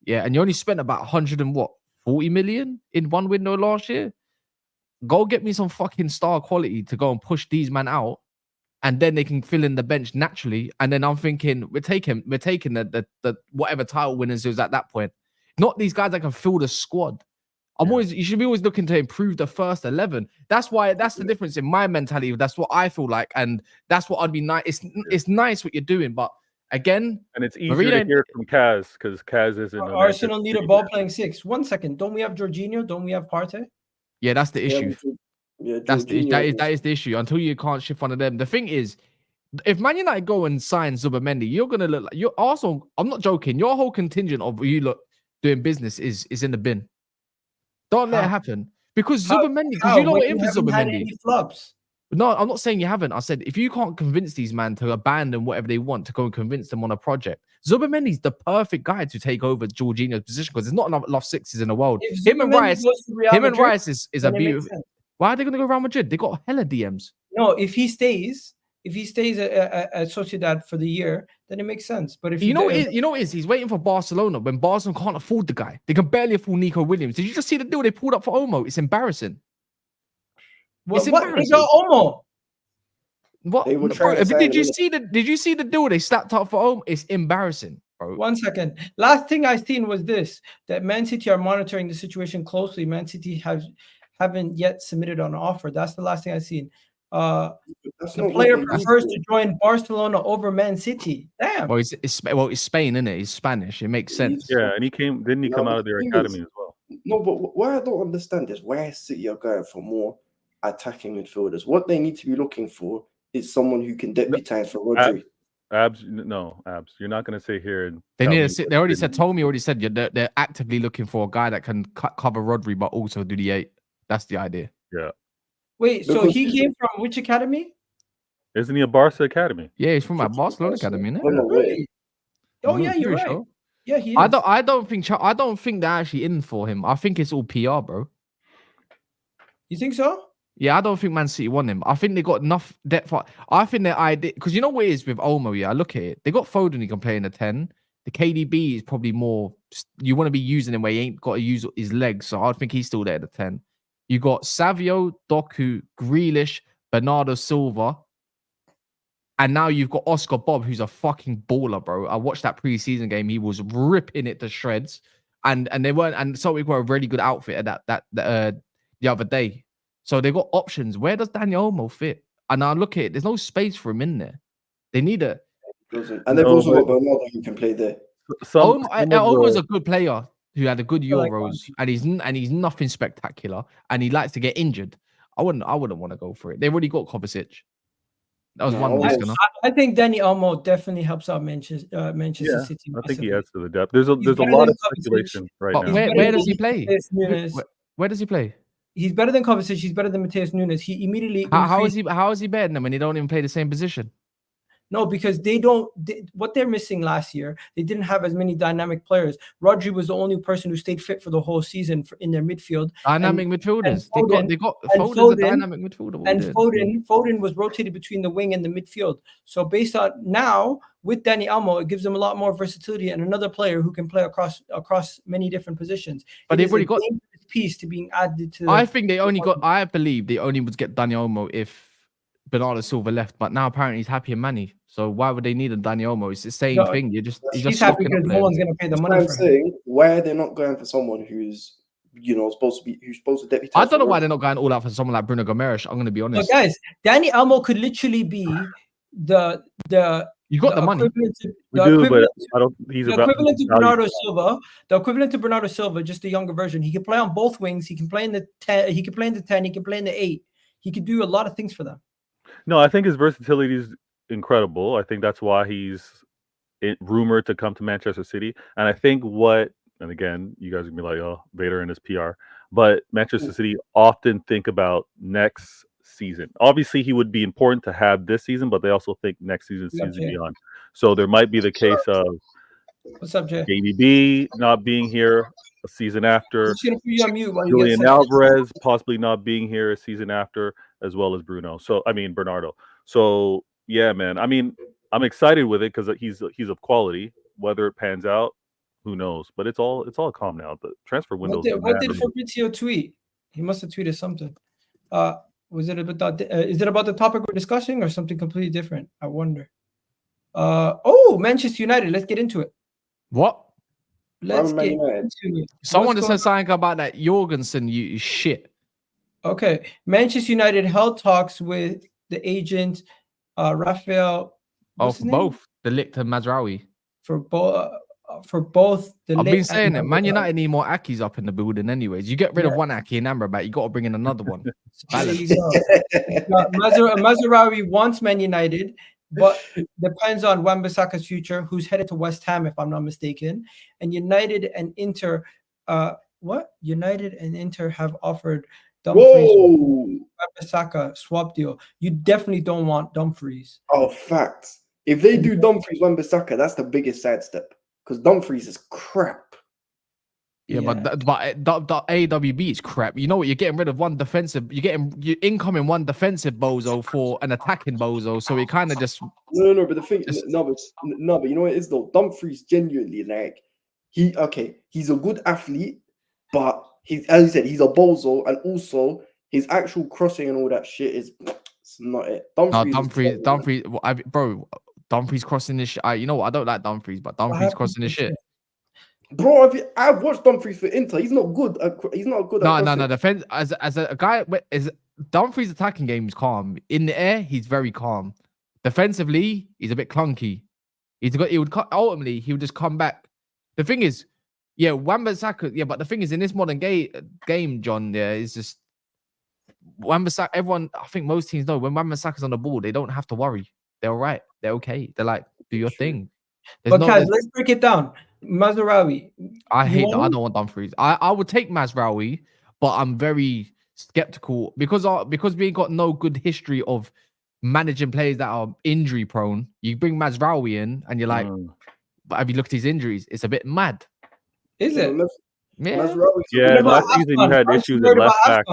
yeah, and you only spent about 140 million in one window last year, go get me some fucking star quality to go and push these man out, and then they can fill in the bench naturally. And then I'm thinking we're taking the whatever title winners is at that point, not these guys that can fill the squad. You should be always looking to improve the first 11. That's the difference in my mentality. That's what I feel like, and that's what I'd be nice. It's nice what you're doing, but again, And it's easier to hear from Kaz because Kaz isn't. Arsenal need a ball playing six. 1 second. Don't we have Jorginho? Don't we have Partey? Yeah, that's the issue. Yeah, That is the issue. Until you can't shift one of them. The thing is, if Man United go and sign Zubimendi, you're gonna look like you're also. I'm not joking. Your whole contingent of you look doing business is in the bin. Don't let it happen because Zubimendi. Because you know what in for Zubimendi. Flops. No, I'm not saying you haven't. I said if you can't convince these men to abandon whatever they want to go and convince them on a project, Zubimendi's the perfect guy to take over Jorginho's position because there's not enough sixes in the world. Him and Rice is a beautiful. Why are they going to go Real Madrid? They got hella DMs. No, if he stays at Sociedad for the year, then it makes sense. But if you know what is he's waiting for Barcelona when Barcelona can't afford the guy. They can barely afford Nico Williams. Did you just see the deal they pulled up for Olmo? It's embarrassing. What? They got Olmo. What? Did you see the deal they slapped up for Olmo? It's embarrassing, bro. 1 second. Last thing I seen was this: that Man City are monitoring the situation closely. Man City haven't yet submitted an offer. That's the last thing I seen. The player prefers to join Barcelona over Man City. Damn. Well, it's Spain, isn't it? He's Spanish. It makes sense. Yeah, and didn't he come out of their academy as well? No, but what I don't understand is where City are going for more attacking midfielders. What they need to be looking for is someone who can deputize for Rodri. Abs. You're not going to sit here and. They already said. Tommy already said they're actively looking for a guy that can cover Rodri, but also do the 8. That's the idea. Yeah. Wait, so he came from which academy? Isn't he a Barca academy? Yeah, he's from a Barcelona academy, isn't it? Really? Oh yeah, you're right. Sure. Yeah, he is. I don't think they're actually in for him. I think it's all PR, bro. You think so? Yeah, I don't think Man City want him. I think they got enough depth. I think their idea, because you know what it is with Olmo. Yeah, I look at it. They got Foden who can play in a 10. The KDB is probably more. You want to be using him where he ain't got to use his legs. So I think he's still there at the 10. You got Savio, Doku, Grealish, Bernardo Silva, and now you've got Oscar Bob, who's a fucking baller, bro. I watched that preseason game; he was ripping it to shreds, and they weren't. And so we got a really good outfit at that the other day. So they got options. Where does Daniel Olmo fit? And I look at it; there's no space for him in there. They need a. And they've also got Bernardo who can play there. Olmo's a good player who had a good Euros, and he's nothing spectacular, and he likes to get injured. I wouldn't want to go for it. They've already got Kovacic. That was one risk. I think Danny Olmo definitely helps out Manchester City. I think he adds to the depth. There's a lot of speculation right now. Where does he play? Where does he play? He's better than Kovacic. He's better than Mateus Nunes. He immediately. How is he better than them when they don't even play the same position? No, because what they're missing last year, they didn't have as many dynamic players. Rodri was the only person who stayed fit for the whole season in their midfield. Dynamic midfielders. They got Foden's a dynamic midfielder. And Foden was rotated between the wing and the midfield. So based on now with Danny Olmo, it gives them a lot more versatility and another player who can play across many different positions. But they've already got piece to being added to. I believe they only would get Danny Olmo if Bernardo Silva left, but now apparently he's happy in Manny. So why would they need a Dani Olmo? It's the same thing. He's just happy because no one's going to pay the money. I'm saying why they're not going for someone who's supposed to be who's supposed to deputize. I don't know for why they're not going all out for someone like Bruno Gomes. I'm going to be But honest. guys, Danny Elmo could literally be the You got the money. equivalent to, We the do, but equivalent, I don't. He's the about equivalent to value. Bernardo Silva. The equivalent to Bernardo Silva, just a younger version. He can play on both wings. He can play in the 10. He can play in the 10. He can play in the 8. He could do a lot of things for them. No, I think his versatility is incredible. I think that's why he's rumored to come to Manchester City. And I think and again, you guys are gonna be like, oh, Vader and his PR, but Manchester City often think about next season. Obviously, he would be important to have this season, but they also think next season, season beyond. So there might be the case of What's up, Jay? JVB not being here a season after, I'm just gonna put you on mute while you get Julian set. Alvarez possibly not being here a season after, as well as Bernardo. So yeah, man. I mean, I'm excited with it because he's of quality. Whether it pans out, who knows? But it's all calm now. The transfer window. What did Fabrizio tweet? He must have tweeted something. Was it about is it about the topic we're discussing or something completely different? I wonder. Manchester United. Let's get into it. What? Let's get into it. Someone just said something about that Jorgensen. You shit. Okay, Manchester United held talks with the agent Rafael. For both De Ligt and Mazraoui. For both. I've been saying it. Man United need more Akis up in the building, anyways. You get rid of one Aki and Amrabat, you got to bring in another one. There you go. Mazraoui wants Man United, but depends on Wan-Bissaka's future, who's headed to West Ham, if I'm not mistaken. And United and Inter, United and Inter have offered Dumfries Wan-Bissaka swap deal. You definitely don't want Dumfries. Oh, facts. If they do Dumfries Wan-Bissaka, that's the biggest sidestep because Dumfries is crap. Yeah, but AWB is crap. You know what? You're getting rid of one defensive. You're incoming one defensive bozo for an attacking bozo. So it kind of just no. But the thing, but you know what it is though. Dumfries genuinely he's a good athlete, but as you said, he's a bozo, and also his actual crossing and all that shit is not it. Dumfries crossing this shit. You know what? I don't like Dumfries, but Dumfries crossing this shit. Bro, I've watched Dumfries for Inter. He's not good. He's not good. No. Defense as a guy is Dumfries' attacking game is calm. In the air, he's very calm. Defensively, he's a bit clunky. He would just come back. The thing is, Wan-Bissaka. Yeah, but the thing is, in this modern game, John, it's just Wan-Bissaka. Everyone, I think most teams know when Wan-Bissaka's on the ball, they don't have to worry. They're all right. They're okay. They're like, do your thing. Guys, let's break it down. Mazraoui. I don't want Dumfries. I would take Mazraoui, but I'm very skeptical because we got no good history of managing players that are injury prone. You bring Mazraoui in and you're like, but have you looked at his injuries? It's a bit mad. Is it? Yeah, last season you had issues at left back.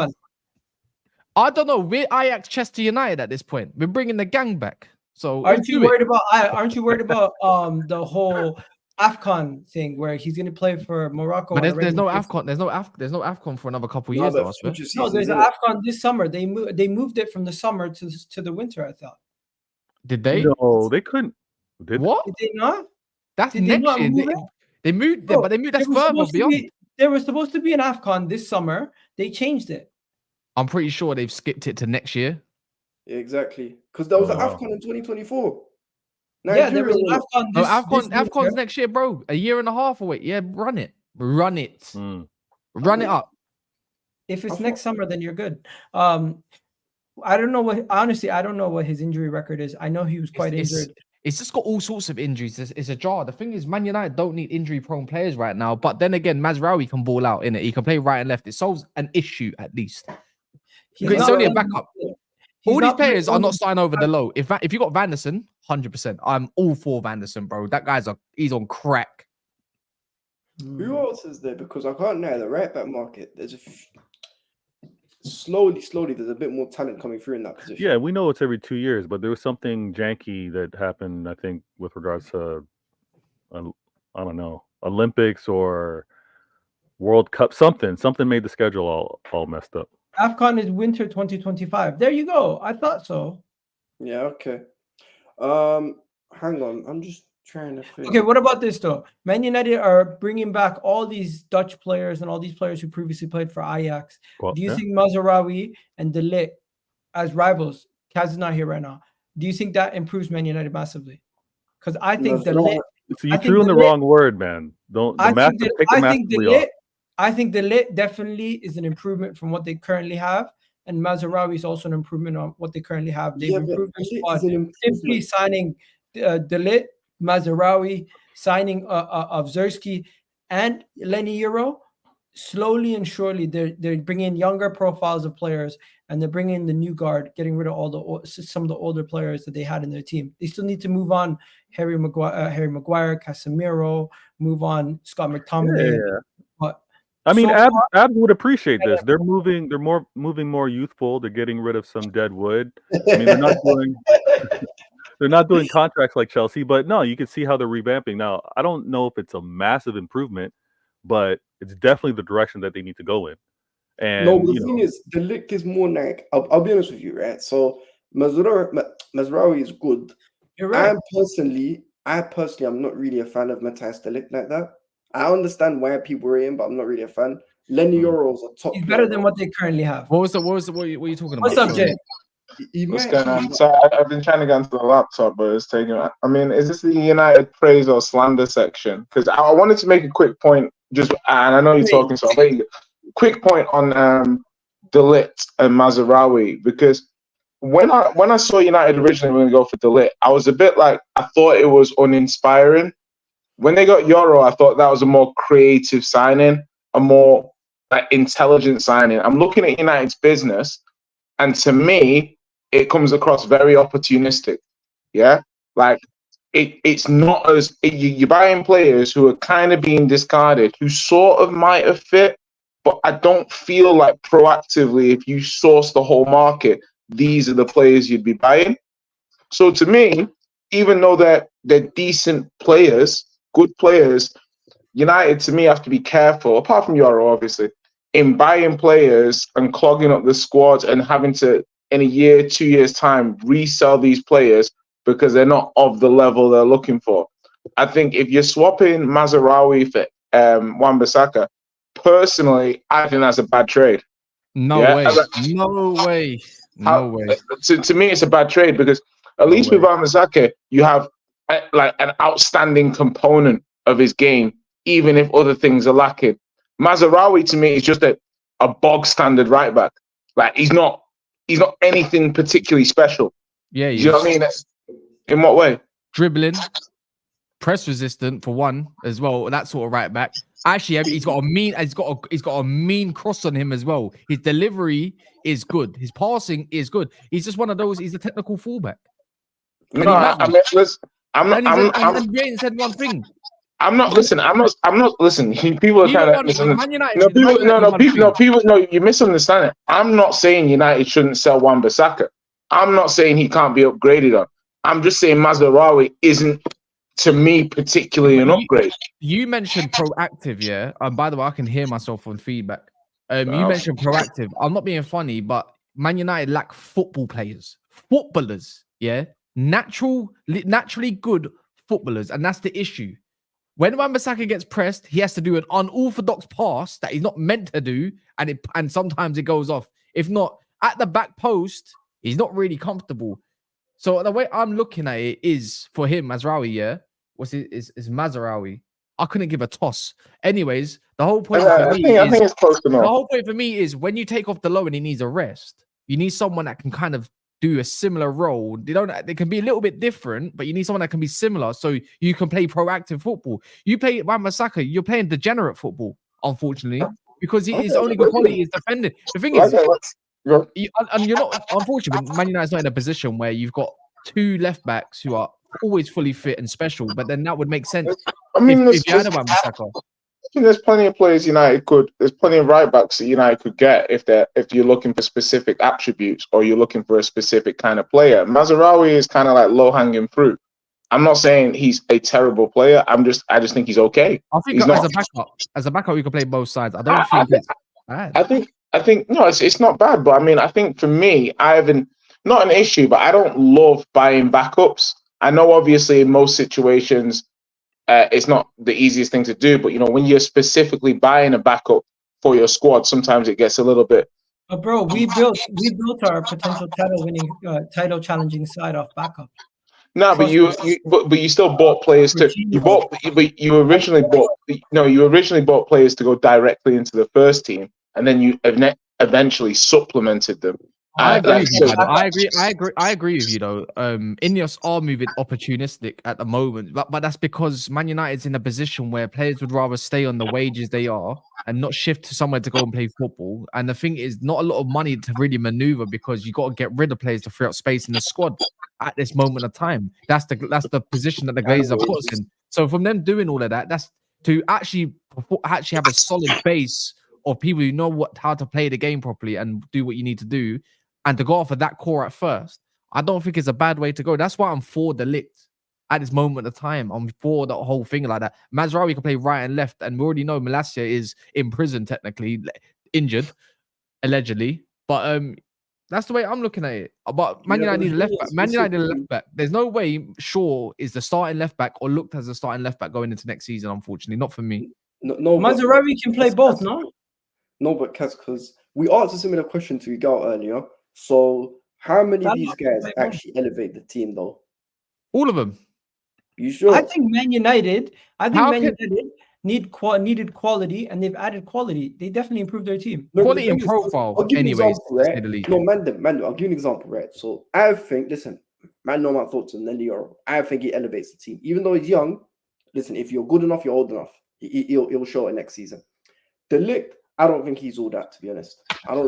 I don't know. We're Ajax Chester United at this point. We're bringing the gang back. So aren't you worried about the whole AFCON thing where he's going to play for Morocco? But there's no AFCON. There's no AFCON for another couple of years. No, there's an AFCON this summer. They moved it from the summer to the winter. I thought. Did they? No, they couldn't. What? Did they not? That's next year. They moved it, but they moved that further beyond. There was supposed to be an AFCON this summer. They changed it. I'm pretty sure they've skipped it to next year. Yeah, exactly. Because there was an AFCON in 2024. Yeah, there was an AFCON. AFCON's next year, bro. A year and a half away. Yeah, run it. Run it up. If it's next summer, then you're good. I don't know what his injury record is. I know he was quite injured. It's just got all sorts of injuries. It's a jar. The thing is, Man United don't need injury-prone players right now. But then again, Mazraoui can ball out, innit? He can play right and left. It solves an issue, at least. It's only a backup. All these players are not starting over the low. If you got Vanderson, 100%. I'm all for Vanderson, bro. That he's on crack. Who else is there? Because I can't know the right back market. There's slowly, there's a bit more talent coming through in that position. Yeah, we know it's every 2 years, but there was something janky that happened, I think, with regards to, I don't know, Olympics or World Cup. Something made the schedule all messed up. AFCON is winter 2025. There you go. I thought so. Yeah, okay. Hang on. I'm just Trying to think. Okay, what about this though? Man United are bringing back all these Dutch players and all these players who previously played for Ajax. Well, Do you yeah. think Mazraoui and De Ligt as rivals? Kaz is not here right now. Do you think that improves Man United massively? Because I think De Ligt. So you threw in the wrong word, man. Don't the massive take the massively off. I think De Ligt definitely is an improvement from what they currently have, and Mazraoui is also an improvement on what they currently have. They've improved their squad. Simply signing De Ligt, Mazraoui, signing of Zerski and Lenny Euro, slowly and surely they're bringing in younger profiles of players, and they're bringing in the new guard, getting rid of some of the older players that they had in their team. They still need to move on Harry Maguire, Casemiro, move on Scott McTominay. Yeah. But I mean, so Abs would appreciate this. They're moving more youthful. They're getting rid of some dead wood. I mean, they're not doing contracts like Chelsea, but no, you can see how they're revamping. Now, I don't know if it's a massive improvement, but it's definitely the direction that they need to go in. And no, the thing is, De Ligt is more like, I'll be honest with you, right? So Mazraoui is good. you're right. I personally, I'm not really a fan of Matthijs De Ligt like that. I understand why people are in, but I'm not really a fan. Lenny Euro is a top. He's better than what they currently have. What are you talking about? What's up, Jay? What's going on? So I've been trying to get onto the laptop, but it's taking. I mean, is this the United praise or slander section? Because I wanted to make a quick point, and I know you're talking, so I'll let you go. Quick point on De Ligt and Mazraoui, because when I saw United originally going to go for De Ligt, I was a bit like, I thought it was uninspiring. When they got Euro, I thought that was a more creative signing, a more intelligent signing. I'm looking at United's business, and to me, it comes across very opportunistic. Yeah, like it's not as you're buying players who are kind of being discarded, who sort of might have fit, but I don't feel like proactively, if you source the whole market, these are the players you'd be buying. So to me, even though they're decent players, good players, United to me have to be careful, apart from Euro obviously, in buying players and clogging up the squad and having to, in a year, 2 years time, resell these players because they're not of the level they're looking for. I think if you're swapping Mazraoui for Wan-Bissaka, personally, I think that's a bad trade. No way. To me, it's a bad trade because at least with Wan-Bissaka, you have like an outstanding component of his game, even if other things are lacking. Mazraoui to me is just a bog standard right back. Like he's not anything particularly special. Yeah, you know what I mean? In what way? Dribbling, press resistant for one as well. That sort of right back. Actually, he's got a mean cross on him as well. His delivery is good. His passing is good. He's just one of those. He's a technical fullback. No, I mean, listen, I'm said one thing. I'm not listening. People are trying to listen. No, you misunderstand it. I'm not saying United shouldn't sell Wan-Bissaka. I'm not saying he can't be upgraded on. I'm just saying Mazraoui isn't, to me, particularly an upgrade. You mentioned proactive, yeah. By the way, I can hear myself on feedback. You mentioned proactive. I'm not being funny, but Man United lack football players, footballers, yeah, naturally good footballers, and that's the issue. When Wan-Bissaka gets pressed, he has to do an unorthodox pass that he's not meant to do, and sometimes it goes off. If not, at the back post, he's not really comfortable. So the way I'm looking at it is for him, Mazraoui, yeah, is Mazraoui. I couldn't give a toss. Anyways, the whole point for me I think it's close enough. The whole point for me is when you take off the low and he needs a rest, you need someone that can kind of do a similar role. They can be a little bit different, but you need someone that can be similar so you can play proactive football. You play Wan-Bissaka, you're playing degenerate football, unfortunately, because his only good quality is defending. The thing is, and you're not, unfortunately, Man United's not in a position where you've got two left backs who are always fully fit and special, but then that would make sense. I mean, if you had a Wan-Bissaka. I think there's plenty of players there's plenty of right backs that United could get if you're looking for specific attributes or you're looking for a specific kind of player. Mazraoui is kind of like low hanging fruit. I'm not saying he's a terrible player. I just think he's okay. I think as a backup, you can play both sides. I don't think it's bad. I think no, it's not bad. But I mean, I think for me, I haven't not an issue, but I don't love buying backups. I know obviously in most situations it's not the easiest thing to do, but when you're specifically buying a backup for your squad, sometimes it gets a little bit. But bro, we built our potential title challenging side off backup. No, but you still bought players to you originally bought players to go directly into the first team, and then you eventually supplemented them. I agree with you though. Ineos are moving opportunistic at the moment, but that's because Man United's in a position where players would rather stay on the wages they are and not shift to somewhere to go and play football. And the thing is, not a lot of money to really maneuver because you got to get rid of players to free up space in the squad at this moment of time. That's the position that the Glazers put us in. So from them doing all of that, that's to actually have a solid base of people who know how to play the game properly and do what you need to do. And to go off of that core at first, I don't think it's a bad way to go. That's why I'm for the Ligt at this moment of time. I'm for the whole thing like that. Mazraoui can play right and left, and we already know Malacia is in prison technically, injured, allegedly. But that's the way I'm looking at it. But Man United need a left back. Man United need a left back. There's no way Shaw is the starting left back or looked as a starting left back going into next season. Unfortunately, not for me. No, Mazraoui can play both, no? No, but Kaz, because we asked a similar question to Gal earlier. So, how many of these guys actually elevate the team, though? All of them. You sure? I think Man United. Needed quality, and they've added quality. They definitely improved their team. Quality and profile, anyways. Right? No, Mando, I'll give you an example, right? So, I think, listen, man, know my thoughts on Nelly Euro. I think he elevates the team, even though he's young. Listen, if you're good enough, you're old enough. He'll show it next season. The Ligt, I don't think he's all that, to be honest. I don't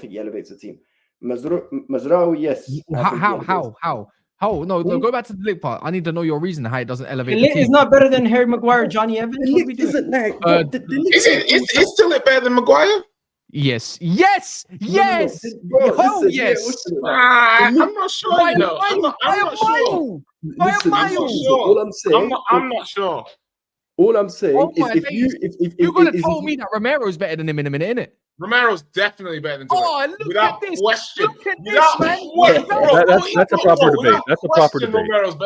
think he elevates the team. Mazraoui, yes. How? No, go back to the Ligt part. I need to know your reason how it doesn't elevate the Ligt team. is not better than Harry Maguire, Johnny Evans. What we Isn't like is still it better than Maguire? Yes. Bro, Yes. I'm not sure. I'm not sure. I'm not sure. All I'm saying is if you're gonna tell me that Romero's better than him in a minute, innit? Romero's definitely better than Tottenham. Oh, look without at this. question. Look at this, man. That's a proper debate. That's a proper debate.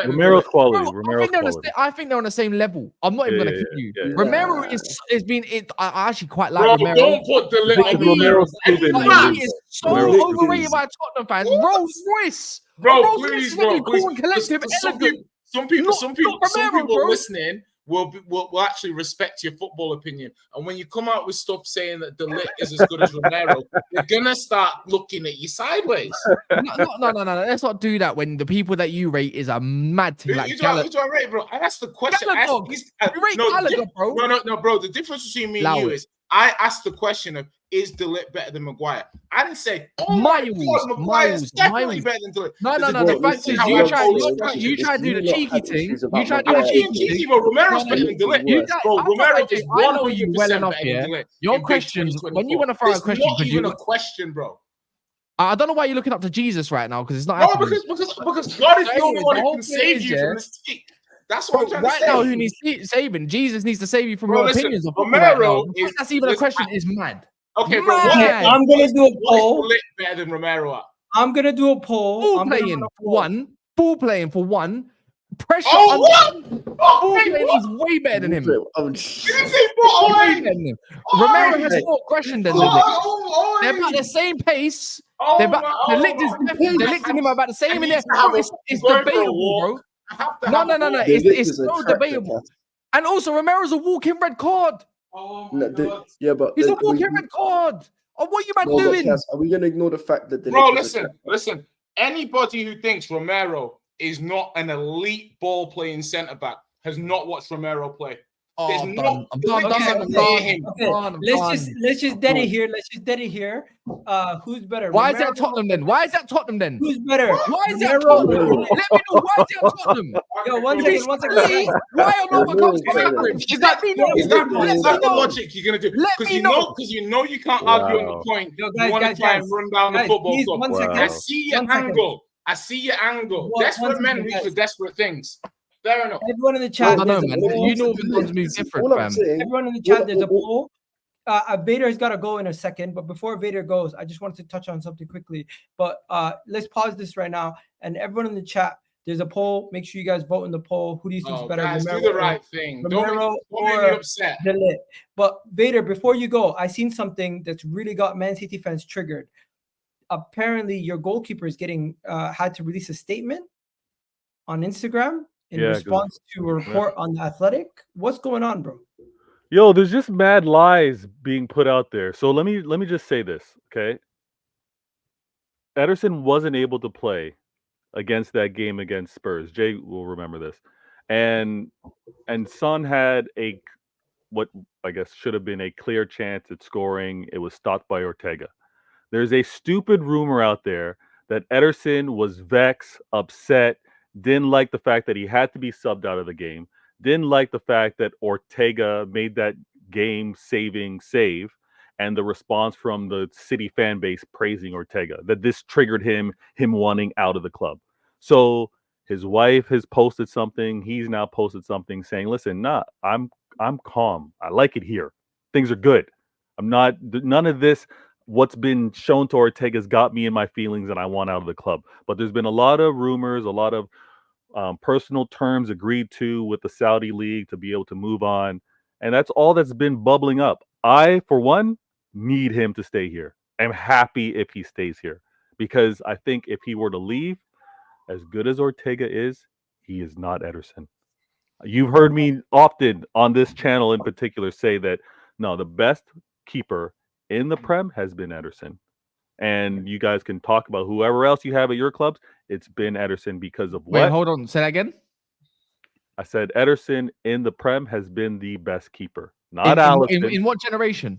Romero's quality. Romero's quality. I think they're on the same level. I'm not even gonna kid you. Romero has been. I actually quite like Romero. Don't put the limit. Romero's He is so overrated by Tottenham fans. Rolls Royce. Bro, please, bro. Some people listening will actually respect your football opinion. And when you come out with stuff saying that the Ligt is as good as Romero, they're gonna start looking at you sideways. No. Let's not do that when the people that you rate is a mad thing. Like you do I rate, bro? I asked the question. You rate Gallagher, bro. No, bro. The difference between me and you is I asked the question of, is De Ligt better than Maguire? I didn't say, Maguire is definitely better than De Ligt. No. The fact is, you try to do the cheeky thing. You try to do the cheeky thing. But Romero's better than De Ligt. Bro, Romero is 100% better than De Ligt. Your questions, when you want to throw a question, it's not even a question, bro. I don't know why you're looking up to Jesus right now because it's not. No, because God is the only one who can save you from this thing. That's what I'm trying to say. Right now, who needs saving? Jesus needs to save you from your opinions. Romero that's even a question. Is mad. Okay, bro. I'm gonna do a poll. What is better than Romero? I'm gonna do a poll. Ball playing for one. Pressure. Ball playing is way better than him. Romero has more aggression than the Ligt. They're about the same pace. The Ligt is definitely. The Ligt and him are about the same in there. It's debatable, bro. No. It's so debatable. And also, Romero's a walking red card. But he's a walking red card. Oh, what are you man doing? Are we gonna ignore the fact that listen. Anybody who thinks Romero is not an elite ball playing centre back has not watched Romero play. I'm done. Let's just dead it here. Who's better? Why is that Tottenham then? Who's better? Why is that Tottenham? Let me know why is that Tottenham? Yo, one second. Why are no comes for him? Is that the logic you're gonna do? Because you know you can't argue on the point. You want to try and run down the football club. I see your angle. Desperate men reach for desperate things. Fair enough. Everyone in the chat. I don't know, man. You know the ones move different, fam. Everyone in the chat, there's a poll. Vader has got to go in a second, but before Vader goes, I just wanted to touch on something quickly. But let's pause this right now. And everyone in the chat, There's a poll. Make sure you guys vote in the poll. Who do you think is better? Guys, do Romero the right thing. Romero Don't make me upset. De Ligt. But Vader, before you go, I seen something that's really got Man City fans triggered. Apparently, your goalkeeper is getting had to release a statement on Instagram in response to a report on The Athletic. What's going on, bro? Yo, there's just mad lies being put out there. So let me just say this, okay? Ederson wasn't able to play against that game against Spurs. Jay will remember this. And Son had what I guess should have been a clear chance at scoring. It was stopped by Ortega. There's a stupid rumor out there that Ederson was vexed, upset, didn't like the fact that he had to be subbed out of the game, didn't like the fact that Ortega made that game-saving save, and the response from the City fan base praising Ortega, that this triggered him wanting out of the club. So his wife has posted something. He's now posted something saying, listen, I'm calm. I like it here. Things are good. None of this, what's been shown to Ortega's got me in my feelings and I want out of the club. But there's been a lot of rumors, a lot of personal terms agreed to with the Saudi league to be able to move on. And that's all that's been bubbling up. I, for one, need him to stay here. I'm happy if he stays here because I think if he were to leave, as good as Ortega is, he is not Ederson. You've heard me often on this channel in particular say that, no, the best keeper in the Prem has been Ederson. And you guys can talk about whoever else you have at your clubs. It's been Ederson because of what? Wait, hold on. Say that again. I said Ederson in the Prem has been the best keeper, not Alisson. In what generation?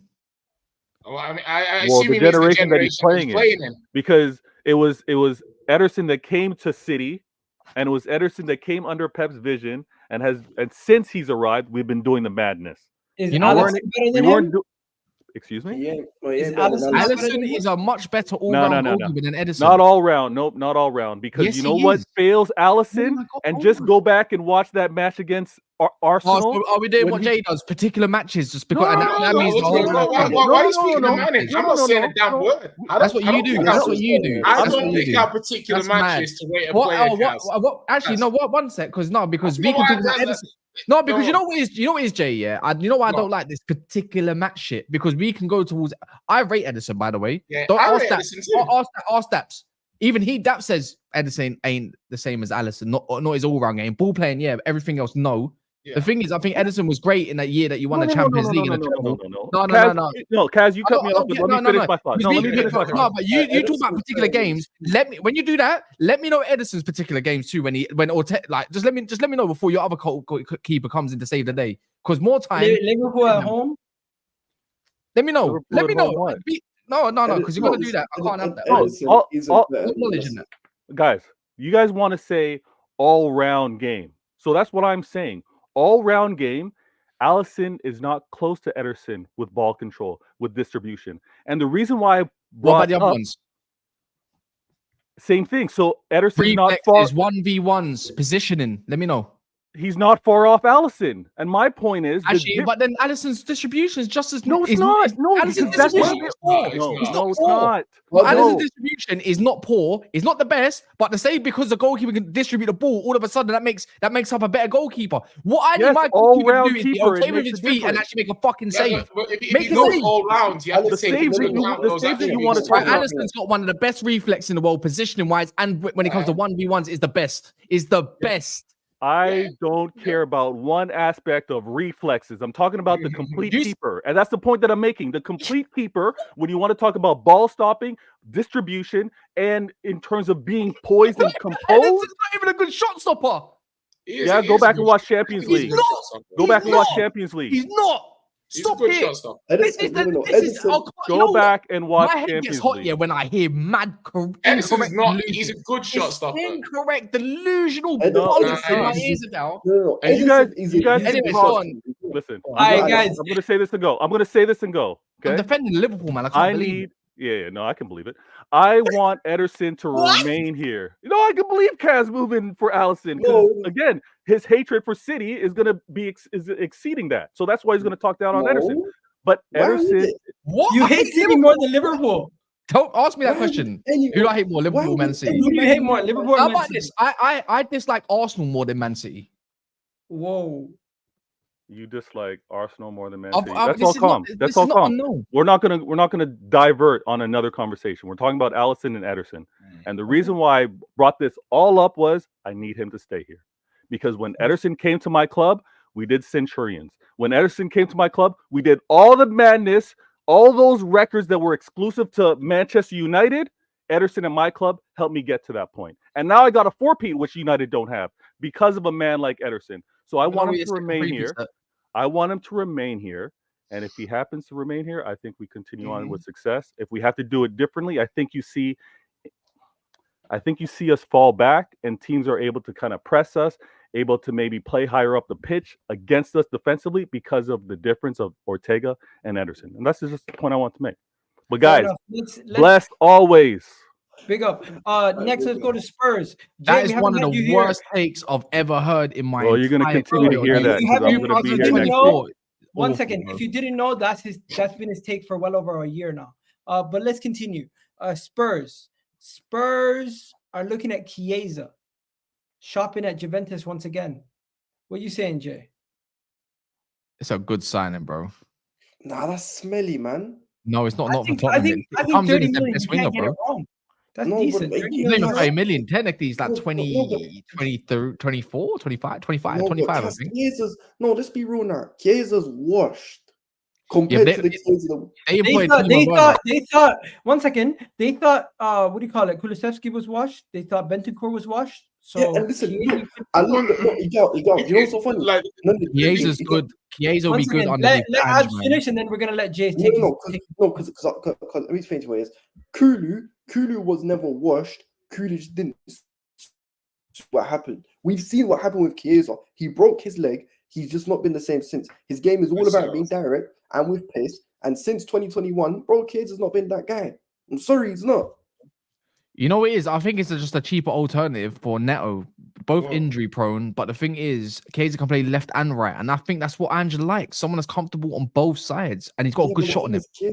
Well, I mean, I Well, assume the he means the generation that he's generation playing in. Because it was Ederson that came to City, and it was Ederson that came under Pep's vision, and since he's arrived, we've been doing the madness. Is Alisson better than him? Excuse me? Alisson is a much better all-round goalkeeper than Ederson. Not all round. Nope, not all round. Because Yes, you know he what is. fails Alisson? And just go back and watch that match against Arsenal. So are we doing what Jay does? Particular matches, just because that means the whole. Why are you speaking of manage? I'm not saying a damn word. That's what you do. That's what you do. I don't pick out particular matches to rate a player. Actually, no. One sec, because we can talk about Ederson. No, because you know what is Jay. Yeah, you know why I don't like this particular match shit, because we can go towards. I rate Ederson, by the way. Yeah, don't I ask rate that. Ederson too. Ask Daps. Even Dap says Ederson ain't the same as Alisson. Not his all-round game. Ball playing, yeah. But everything else, no. Yeah. The thing is, I think Ederson was great in that year that you won the Champions League. No, Kaz, you cut me off. Let me finish my thought. No, but you talk about particular games. When you do that, let me know Ederson's particular games too. Just let me know before your other keeper comes in to save the day. Because more time. Liverpool at home. Let me know. Let me know. No, because you're gonna do that. I can't have that. Guys, you guys want to say all-round game. So that's what I'm saying. All-round game, Alisson is not close to Ederson with ball control, with distribution. And the reason why I brought what about the other ones? Same thing. So Ederson's not far. Is 1v1s positioning. Let me know. He's not far off Alisson. And my point is... Actually, but then Alisson's distribution is just as... No, it's not. No, Alisson's that's distribution is poor. It's not. Alisson's distribution is not poor. It's not the best, but to say because the goalkeeper can distribute the ball, all of a sudden that makes up a better goalkeeper. What I need my goalkeeper to do is be okay with his feet and actually make a fucking save. Make a save. All round, you have to save that you want to talk about. Alisson's got one of the best reflexes in the world, positioning-wise, and when it comes to 1v1s, is the best. I don't care about one aspect of reflexes. I'm talking about the complete keeper. And that's the point that I'm making. The complete keeper, when you want to talk about ball stopping, distribution, and in terms of being poised and composed. Ederson's not even a good shot stopper. Go back and watch Champions League. Go back and watch Champions League. He's not. Stop it. Go back and watch my head Champions gets hot, League. yeah, when I hear mad Ederson's not. He's a good shot stopper. Incorrect, delusional bollocks in my ears now. And you guys anyway, go on. Listen. All right, guys. I'm going to say this and go. Okay? I'm defending Liverpool, man. I can't believe it. I can believe it. I want Ederson to remain here. I can believe Kaz moving for Alisson. Again, his hatred for City is going to be exceeding that. So that's why he's going to talk down on Ederson. But Ederson, you hate City more than Liverpool. Don't ask me that question. Who do I hate more, Liverpool or Man City? Who do you hate more, Liverpool or How Man about City? this? I dislike Arsenal more than Man City. Whoa. You dislike Arsenal more than Man I've- City. I've- That's this all is not- calm. this That's is all not a calm. no. We're not gonna divert on another conversation. We're talking about Alisson and Ederson. And the reason why I brought this all up was I need him to stay here. Because when Ederson came to my club, we did Centurions. When Ederson came to my club, we did all the madness, all those records that were exclusive to Manchester United. Ederson and my club helped me get to that point. And now I got a 4-peat, which United don't have, because of a man like Ederson. So I want him to remain here. I want him to remain here. And if he happens to remain here, I think we continue on with success. If we have to do it differently, I think you see us fall back and teams are able to kind of press us, able to maybe play higher up the pitch against us defensively because of the difference of Ortega and Ederson. And that's just the point I want to make. But guys, blessed always. Big up. Next, let's go to Spurs. That is one of the worst takes I've ever heard in my Well, you're going to continue to hear that because I'm going to be here next week. One second. If you didn't know, that's been his take for well over a year now. But let's continue. Spurs are looking at Chiesa, shopping at Juventus once again. What are you saying, Jay? It's a good signing, bro. Nah, that's smelly, man. No, it's not. Not for I Tottenham. think 30 million, you can't get it wrong. That's decent. But, He's not even 30 million. Technically, he's like 20, 23, 24, 25, 25, 25, I think. Let's be real now. Chiesa's washed. Compared to the Chiesa they thought, one second, they thought, what do you call it? Kulusevski was washed. They thought Bentancur was washed. So yeah, and listen, you know what's so funny? Like, Chiesa's good. Chiesa will be good on let us finish, and then we're gonna let Jay take. Because let me explain to you what it is. Kulu was never washed. Kulu just didn't. What happened? We've seen what happened with Chiesa. He broke his leg. He's just not been the same since. His game is all about being direct and with pace. And since 2021, bro, Chiesa's not been that guy. I'm sorry, he's not. You know what it is? I think it's just a cheaper alternative for Neto. Both injury prone, but the thing is, Chiesa can play left and right, and I think that's what Angel likes. Someone that's comfortable on both sides, and he's got a good shot on him. For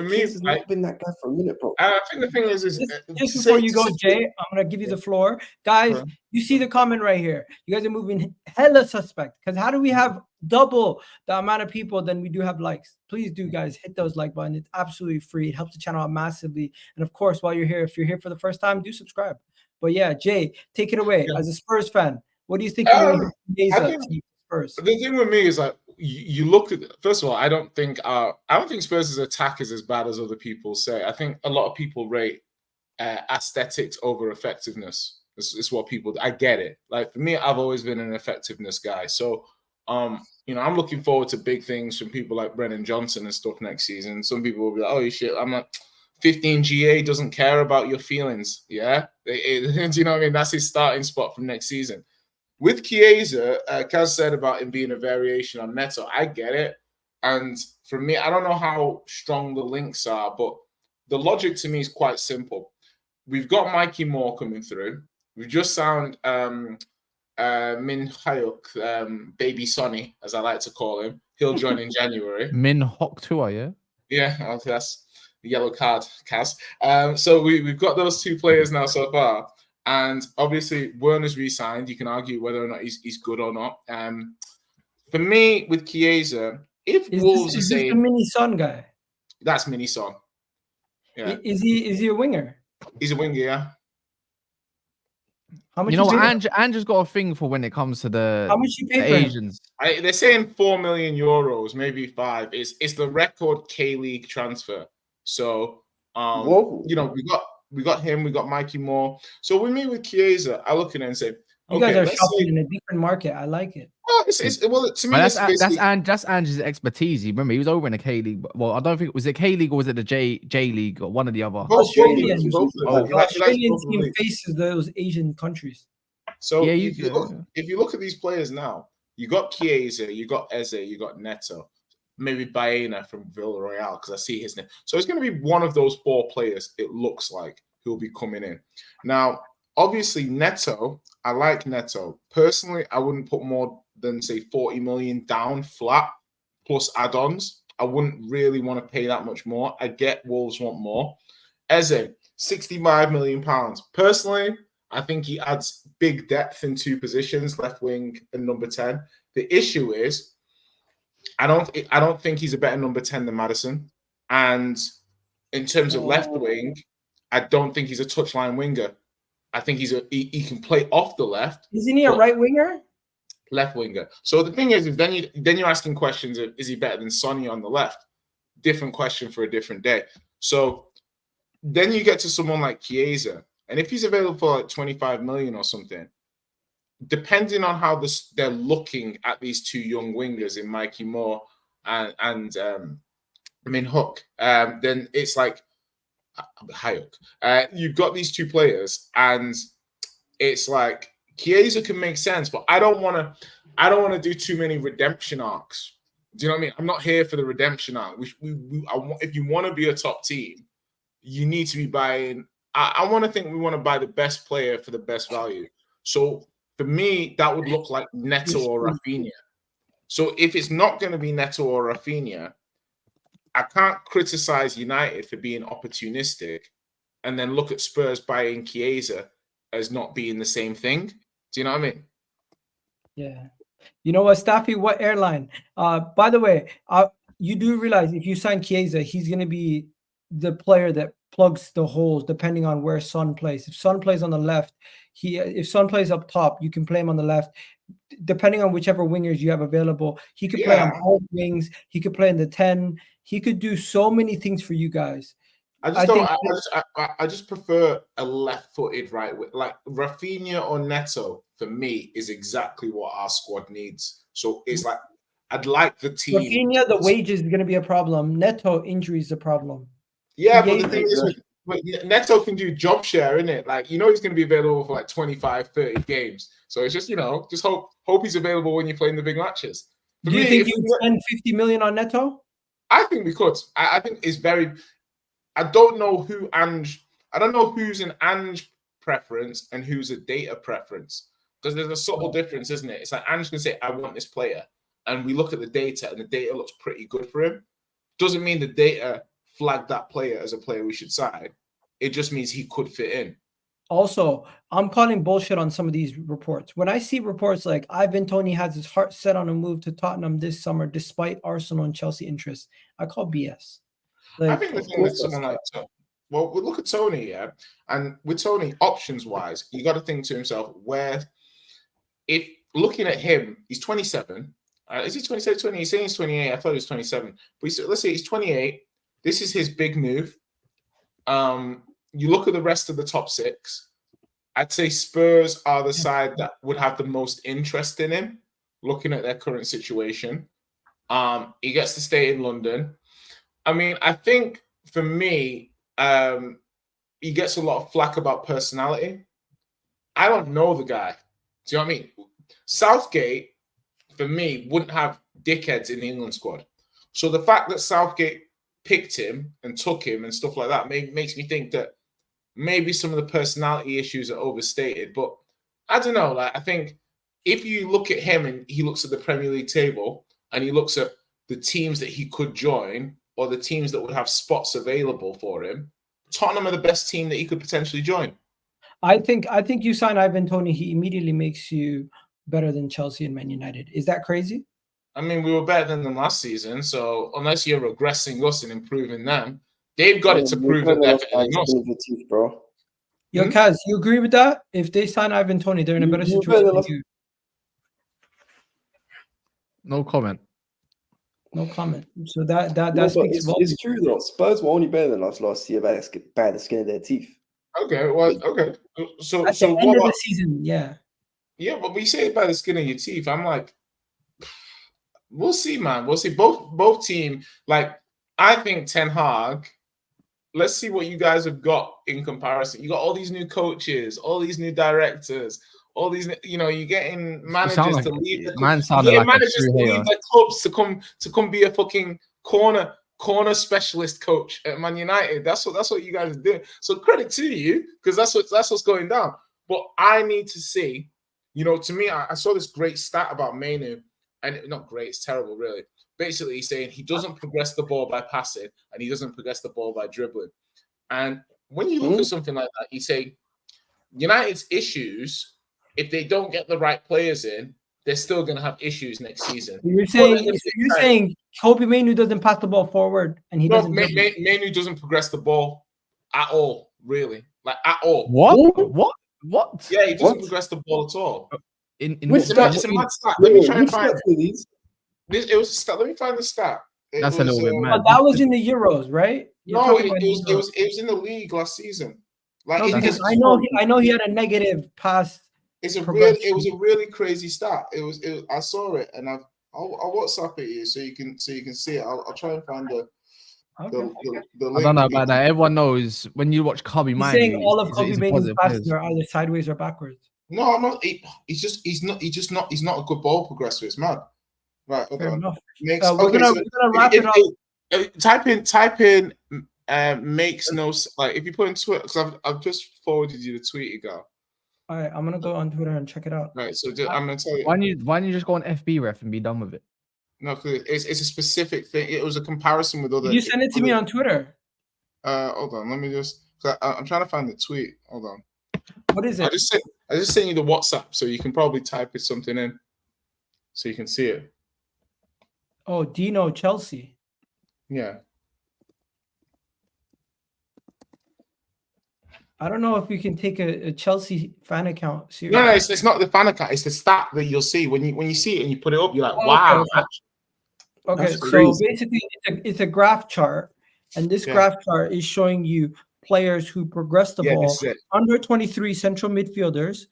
me, it's not been that guy for a minute, bro. I think the thing is just before you go, Jay, I'm gonna give you the floor, guys. You see the comment right here. You guys are moving hella suspect because how do we have double the amount of people than we do have likes? Please do, guys, hit those like button. It's absolutely free. It helps the channel out massively. And of course, while you're here, if you're here for the first time, do subscribe. But yeah, Jay, take it away. As a Spurs fan, what do you think? Spurs? The thing with me is like you look at. First of all, I don't think Spurs' attack is as bad as other people say. I think a lot of people rate aesthetics over effectiveness. It's what people. I get it. Like for me, I've always been an effectiveness guy. So, I'm looking forward to big things from people like Brennan Johnson and stuff next season. Some people will be like, "Oh shit," I'm like. 15 GA doesn't care about your feelings. Yeah. Do you know what I mean? That's his starting spot for next season. With Chiesa, Kaz said about him being a variation on Neto. I get it. And for me, I don't know how strong the links are, but the logic to me is quite simple. We've got Mikey Moore coming through. We've just signed Min Hyuk, Baby Sonny, as I like to call him. He'll join in January. Min Hok Tua, yeah? Yeah, that's the yellow card, Kaz. So we've got those two players now so far. And obviously, Werner's re-signed. You can argue whether or not he's good or not. For me, with Chiesa, if Wolves are saying... Is this the Mini Son guy? That's Mini Son. Yeah. Is he a winger? He's a winger, yeah. How much? You know what? Andrew's got a thing for when it comes to the Asians. They're saying 4 million euros, maybe 5. It's the record K-League transfer. So, we got him, we got Mikey Moore. So with me with Chiesa, I look at it and say, you guys are shopping in a different market. I like it. To me, that's Andrew's expertise. Remember, he was over in the K League. Well, I don't think was it K League or was it the J League or one of the other. Australian team faces those Asian countries. So yeah, if you look at these players now, you got Chiesa, you got Eze, you got Neto. Maybe Baena from Villarreal, because I see his name. So it's going to be one of those 4 players, it looks like, who'll be coming in. Now, obviously, Neto, I like Neto. Personally, I wouldn't put more than, say, 40 million down flat, plus add-ons. I wouldn't really want to pay that much more. I get Wolves want more. Eze, £65 million. Personally, I think he adds big depth in two positions, left wing and number 10. The issue is, I don't think he's a better number 10 than Maddison. And in terms of left wing, I don't think he's a touchline winger. I think he can play off the left. Isn't he a right winger? Left winger. So the thing is then you're asking questions of, is he better than Sonny on the left? Different question for a different day. So then you get to someone like Chiesa, and if he's available for like 25 million or something, depending on how they're looking at these two young wingers in Mikey Moore and Min Hook, then it's like Hayuk. You've got these two players, and it's like Chiesa can make sense, but I don't want to do too many redemption arcs. Do you know what I mean? I'm not here for the redemption arc. If you want to be a top team, you need to be buying. I want to think we want to buy the best player for the best value. So for me, that would look like Neto or Rafinha. So if it's not going to be Neto or Rafinha, I can't criticize United for being opportunistic and then look at Spurs buying Chiesa as not being the same thing. Do you know what I mean? Yeah. You know what, Staffy, what airline? By the way, you do realize if you sign Chiesa, he's going to be the player that plugs the holes depending on where Son plays. If Son plays on the left, if Son plays up top, you can play him on the left. Depending on whichever wingers you have available, he could play on both wings. He could play in the 10. He could do so many things for you guys. I just prefer a left-footed right wing. Like Rafinha or Neto for me is exactly what our squad needs. So it's like I'd like the team. Rafinha, the wages is going to be a problem. Neto, injury is a problem. Yeah, but the thing is, Neto can do job share, innit? Like, he's going to be available for like 25, 30 games. So it's just, just hope he's available when you're playing the big matches. Do you think you spend 50 million on Neto? I think we could. I think it's very. I don't know who's an Ange preference and who's a data preference, because there's a subtle difference, isn't it? It's like Ange can say, I want this player, and we look at the data, and the data looks pretty good for him. Doesn't mean the data flagged that player as a player we should sign. It just means he could fit in. Also, I'm calling bullshit on some of these reports. When I see reports like Toney has his heart set on a move to Tottenham this summer despite Arsenal and Chelsea interests, I call BS. I think the thing with someone like well, we look at Toney, yeah, and with Toney, options-wise, you got to think to himself, if looking at him, he's 27. Is he 27, 20? He's saying he's 28. I thought he was 27. But let's say he's 28. This is his big move. You look at the rest of the top six. I'd say Spurs are the side that would have the most interest in him, looking at their current situation. He gets to stay in London. I mean, I think for me, he gets a lot of flack about personality. I don't know the guy. Do you know what I mean? Southgate, for me, wouldn't have dickheads in the England squad. So the fact that Southgate picked him and took him and stuff like that makes me think that maybe some of the personality issues are overstated. But I don't know. Like, I think if you look at him and he looks at the Premier League table and he looks at the teams that he could join or the teams that would have spots available for him, Tottenham are the best team that he could potentially join. I think you sign Toney, he immediately makes you better than Chelsea and Man United. Is that crazy? I mean, we were better than them last season, so unless you're regressing us and improving them, they've got it to prove that they're better than us. Bro. Yo, Kaz, you agree with that? If they sign Toney, they're in a better situation than you. No comment. No comment. So that speaks volumes. It's true though. Spurs were only better than us last year by the skin of their teeth. Okay, well, okay. So at the end of the season, yeah. Yeah, but we say it by the skin of your teeth. I'm like, we'll see, man. We'll see. Both team. Like, I think Ten Hag. Let's see what you guys have got in comparison. You got all these new coaches, all these new directors, all these. You're getting managers to leave. Managers to leave their clubs to come be a fucking corner specialist coach at Man United. That's what you guys are doing. So credit to you, because that's what's going down. But I need to see. To me, I saw this great stat about Mainoo, and not great, it's terrible, really. basically he's saying he doesn't progress the ball by passing and he doesn't progress the ball by dribbling. And when you look at something like that, you say United's issues, if they don't get the right players in, they're still going to have issues next season. You're saying Kobe Mainoo doesn't pass the ball forward and he doesn't. Mainoo doesn't progress the ball at all, really, like at all. What? Yeah, he doesn't progress the ball at all. It's a mad stat. Let me try and find it. It was a stat. Let me find the stat. That's a little bit mad. That was in the Euros, right? No, it was in the league last season. Like I know he had a negative pass. It was a really crazy stat. I saw it and I'll WhatsApp it you so you can see it. I'll try and find the link. I don't know about that. Everyone knows when you watch Kobe Mainoo. Saying all of Kobe Mainoo's passes are either sideways or backwards. No, I'm not. He's not a good ball progressor. It's mad. Right. Hold on. We're gonna wrap it up. Type in makes no like if you put in Twitter because I've just forwarded you the tweet you got. All right, I'm gonna go on Twitter and check it out. Right, so I'm gonna tell you. Why don't you just go on FB ref and be done with it? No, because it's a specific thing. It was a comparison with other. You send it to me on Twitter. Hold on, let me just. I'm trying to find the tweet. Hold on. What is it? I just sent you the WhatsApp, so you can probably type something in, so you can see it. Oh, Dino Chelsea. Yeah. I don't know if we can take a Chelsea fan account seriously. No, it's not the fan account. It's the stat that you'll see when you see it and you put it up. You're like, wow. Okay, so basically, it's a graph chart, and this graph chart is showing you players who progressed the ball under 23 central midfielders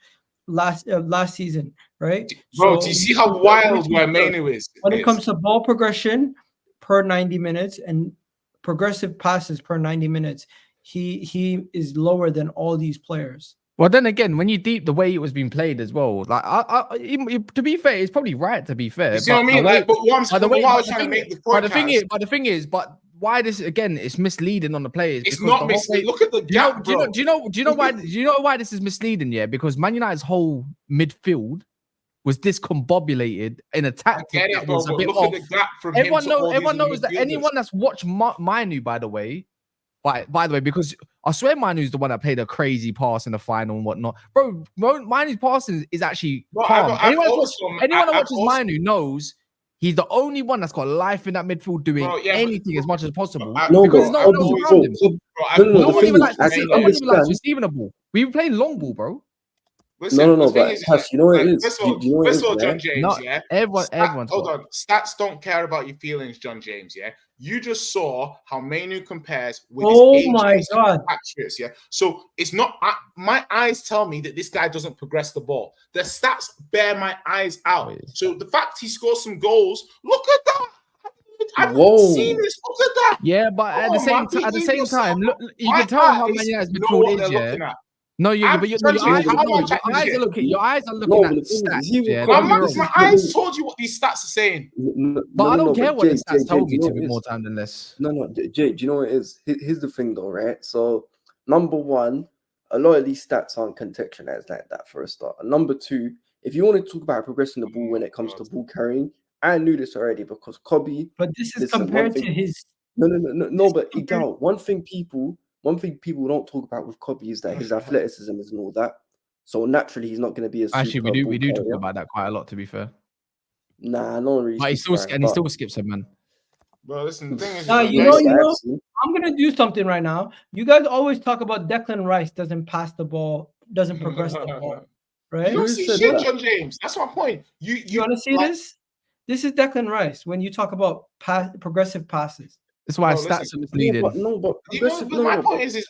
last season, right? Bro, so, do you see how wild where Mainoo is? When it comes to ball progression per 90 minutes and progressive passes per 90 minutes, he is lower than all these players. Well, then again, when you deep the way it was being played as well, like to be fair, it's probably right to be fair. You see what I mean? Like, but what I was trying to make the point. But the thing is, why this again? It's misleading on the players. It's not misleading. Look at the gap, bro. Do you know why this is misleading? Yeah, because Man United's whole midfield was discombobulated in a tactic that was a bit off. Everyone knows that anyone that's watched Mainoo, by the way, because I swear Mainoo's the one that played a crazy pass in the final and whatnot. Bro, Mainoo's passing is actually calm. Anyone that watches Mainoo knows he's the only one that's got life in that midfield doing anything as much as possible. No one even likes receiving the ball. We were playing long ball, bro. Listen, but you know what it is? First of all, John James, everyone. Hold on. Stats don't care about your feelings, John James, yeah? You just saw how Mainoo compares with his compatriots, yeah? So it's not, my eyes tell me that this guy doesn't progress the ball. The stats bear my eyes out. So the fact he scores some goals, look at that. I've seen this. Look at that. Yeah, but at the same time, look, you can tell how many guys midfield is, yeah? No, your eyes are looking at stats. Yeah, my eyes told you what these stats are saying. But I don't care what the stats told me to be more time than less. No, Jay, do you know what it is? Here's the thing though, right? So, number one, a lot of these stats aren't contextualized like that for a start. And number two, if you want to talk about progressing the ball when it comes to ball carrying, I knew this already because Kobe. But this is compared to his. No, but Igal, one thing people don't talk about with Kobe is that his athleticism is and all that. So naturally, he's not going to be a. Actually, we do talk about that quite a lot. To be fair. Nah, no one really. But he still skips him, man. Bro, listen, the thing is, you know, I'm gonna do something right now. You guys always talk about Declan Rice doesn't pass the ball, doesn't progress the ball, right? You don't see shit, John James. That's my point. You want to see this? This is Declan Rice when you talk about progressive passes. That's why stats are misleading. My point is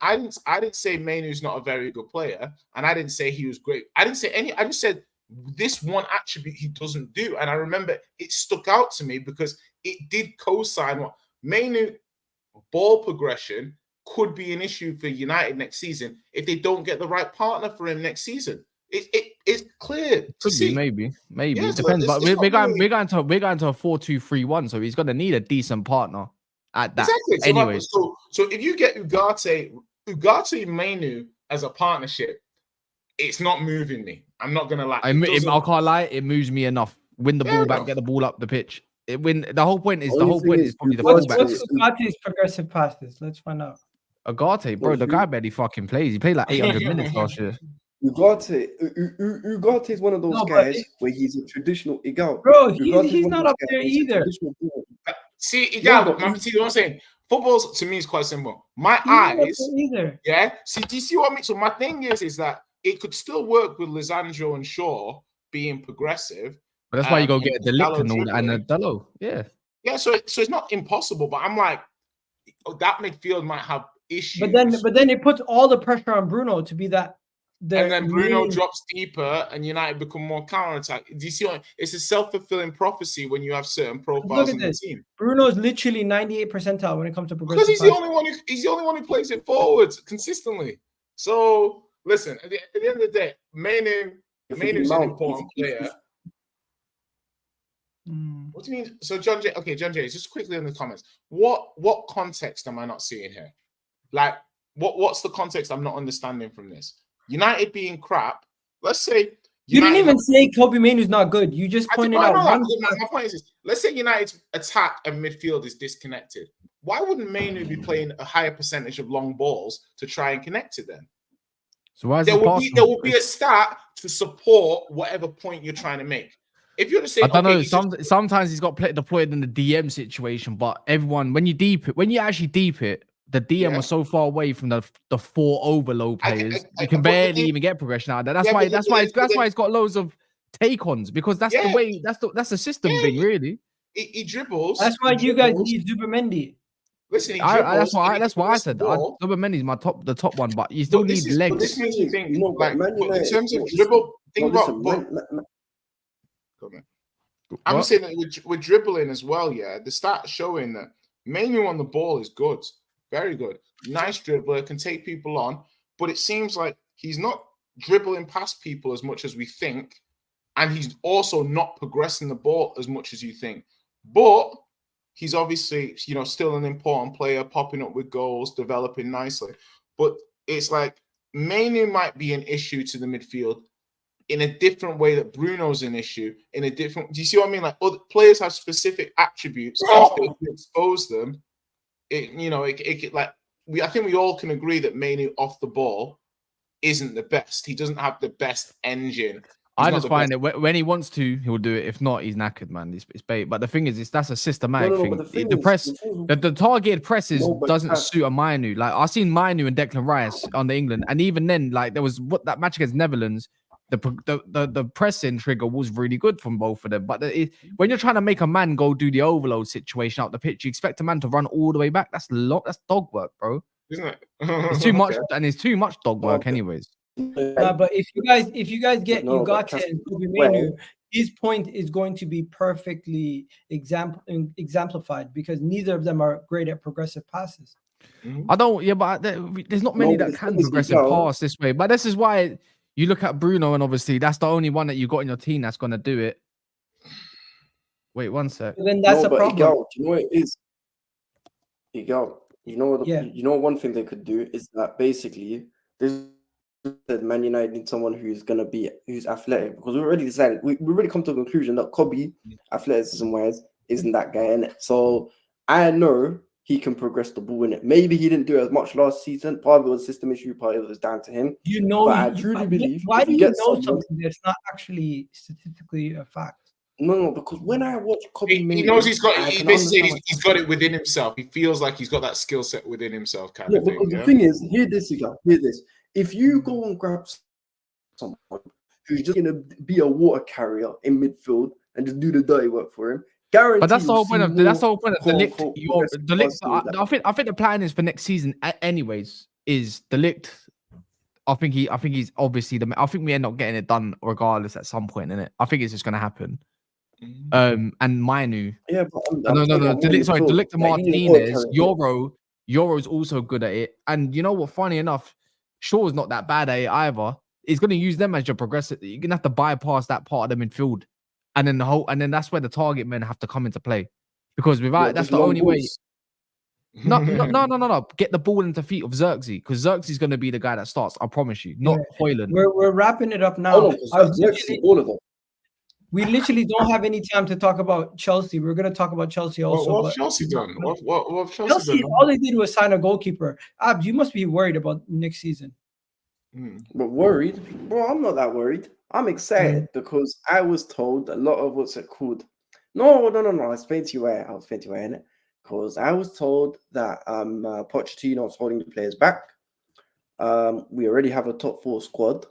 I didn't say Mainoo's not a very good player, and I didn't say he was great. I didn't say any. I just said this one attribute he doesn't do, and I remember it stuck out to me because it did co-sign what Mainoo ball progression could be an issue for United next season if they don't get the right partner for him next season. It's clear. Could be, maybe. Yeah, it depends. But we're going to a 4-2-3-1, so he's going to need a decent partner at that. Exactly. Anyways, so if you get Ugarte and Mainoo as a partnership, it's not moving me. I'm not going to lie. I can't lie. It moves me enough. Win the ball back, get the ball up the pitch. when the whole point is probably the What's fullbacks. Ugate's progressive passes? Let's find out. Ugarte, bro, the guy barely fucking plays. He played like 800 minutes last year. Ugarte is one of those No, but guys where he's a traditional Igal. Bro, Ugarte is he's one of not those up guys there who's a either. traditional player. See, Yeah, Igal, but see what I'm saying? Football to me is quite simple. My He's not up eyes, there either. yeah. See, do you see what I mean? So my thing is that it could still work with Lisandro and Shaw being progressive. But that's why you go get the lick Gallo and all that and the dribbling. Dello. Yeah. Yeah, so it's not impossible, but I'm like, that midfield might have issues. But then it puts all the pressure on Bruno to be that. And then Bruno drops deeper, and United become more counter-attack. Do you see what? It's a self-fulfilling prophecy when you have certain profiles in the team. Bruno's literally 98 percentile when it comes to progressive. Because he's the only one who plays it forwards consistently. So listen, at the end of the day, Mainoo's an important player. What do you mean? So John J. Okay, John J. Just quickly in the comments. What context am I not seeing here? Like, what's the context I'm not understanding from this? United being crap. Let's say you didn't even say Kobe Mainoo's not good. You just pointed out. My point is this. Let's say United's attack and midfield is disconnected. Why wouldn't Mainoo be playing a higher percentage of long balls to try and connect it then? So why is there will be a stat to support whatever point you're trying to make. If you're to say, I don't know. Sometimes he's got deployed in the DM situation, but everyone when you actually deep it, the DM was so far away from the four overload players. You can barely even get progression out of that. That's why he's got loads of take-ons, because that's the way. That's the system thing, really. He dribbles. That's why you guys need Zubimendi. Listen, that's why I said that. Zubimendi's the top one, but you still need legs. But this makes you think, in terms of dribble, think about. I'm saying that with dribbling as well. Yeah, the stats showing that Mainoo on the ball is good. Very good. Nice dribbler, can take people on, but it seems like he's not dribbling past people as much as we think, and he's also not progressing the ball as much as you think. But he's obviously, still an important player, popping up with goals, developing nicely. But it's like Mainoo might be an issue to the midfield in a different way that Bruno's an issue. Do you see what I mean? Like, other players have specific attributes. If they expose them, I think we all can agree that Mainoo off the ball isn't the best. He doesn't have the best engine. I just find it when he wants to, he'll do it. If not, he's knackered, man. It's bait. But the thing is, that's a systematic thing. The targeted presses doesn't suit a Mainoo. Like, I've seen Mainoo and Declan Rice on the England, and even then, like, there was that match against Netherlands. The pressing trigger was really good from both of them. But when you're trying to make a man go do the overload situation out the pitch, you expect a man to run all the way back. That's dog work, bro. Isn't it? It's too much, and it's too much dog work, anyways. But if you guys get Ugarte and Kobe Mainoo, his point is going to be perfectly exemplified, because neither of them are great at progressive passes. I don't. Yeah, but there's not many that can progressive pass this way. But this is why. You look at Bruno, and obviously that's the only one that you got in your team that's going to do it. Wait 1 sec. Then that's a problem. Igal, do you know what it is? Igal, you know one thing they could do is that basically this that Man United need someone who's athletic, because we already decided we already come to a conclusion that Kobe, athleticism wise, isn't that guy in it. So I know he can progress the ball in it. Maybe he didn't do as much last season. Part of it was a system issue, part of it was down to him. But I truly believe. Why do you know something that's not actually statistically a fact? No, because when I watch Kobe, he knows he's got it within himself. He feels like he's got that skill set within himself, kind of thing. The thing is, hear this. If you go and grab someone who's just gonna be a water carrier in midfield and just do the dirty work for him, guarantee. But that's the whole point of the Ligt. I think the plan is for next season, anyways. Is the Ligt? I think he's obviously I think we end up getting it done regardless at some point in it. I think it's just gonna happen. And Mainoo. Yeah, but no. The Ligt and Martinez, Euro's also good at it. And you know what? Funny enough, Shaw's not that bad at it either. He's going to use them as your progressive. You're going to have to bypass that part of the midfield, and then that's where the target men have to come into play, because without that's the only way. No. Get the ball into feet of Xerxes, because Xerxes is going to be the guy that starts. I promise you, not Hojlund. We're wrapping it up now. All of them. We literally don't have any time to talk about Chelsea. We're going to talk about Chelsea also. What but have Chelsea done? What have Chelsea Chelsea, done? all they did was sign a goalkeeper. Abs, you must be worried about next season. But worried? Bro, I'm not that worried. I'm excited because I was told a lot of what's it called. No. I'll explain to you why, innit? Because I was told that Pochettino's holding the players back. We already have a top 4 squad,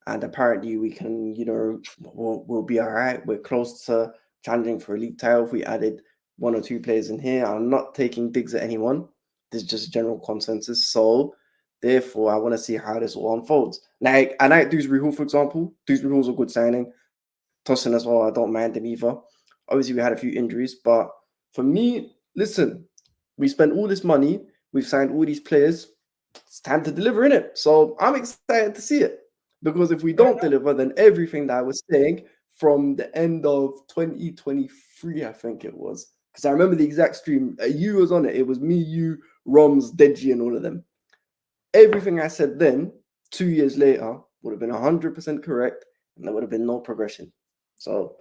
and apparently we can, we'll be all right. We're close to challenging for a league title if we added 1 or 2 players in here. I'm not taking digs at anyone. This is just a general consensus. So, therefore, I want to see how this all unfolds. Like, I like Dewsbury Hall, for example. Dewsbury Hall's a good signing. Tosin as well, I don't mind him either. Obviously, we had a few injuries, but for me, listen, we spent all this money. We've signed all these players. It's time to deliver, innit? So I'm excited to see it. Because if we don't deliver, then everything that I was saying from the end of 2023, I think it was, because I remember the exact stream. You was on it. It was me, you, Roms, Deji, and all of them. Everything I said then, 2 years later, would have been 100% correct, and there would have been no progression. So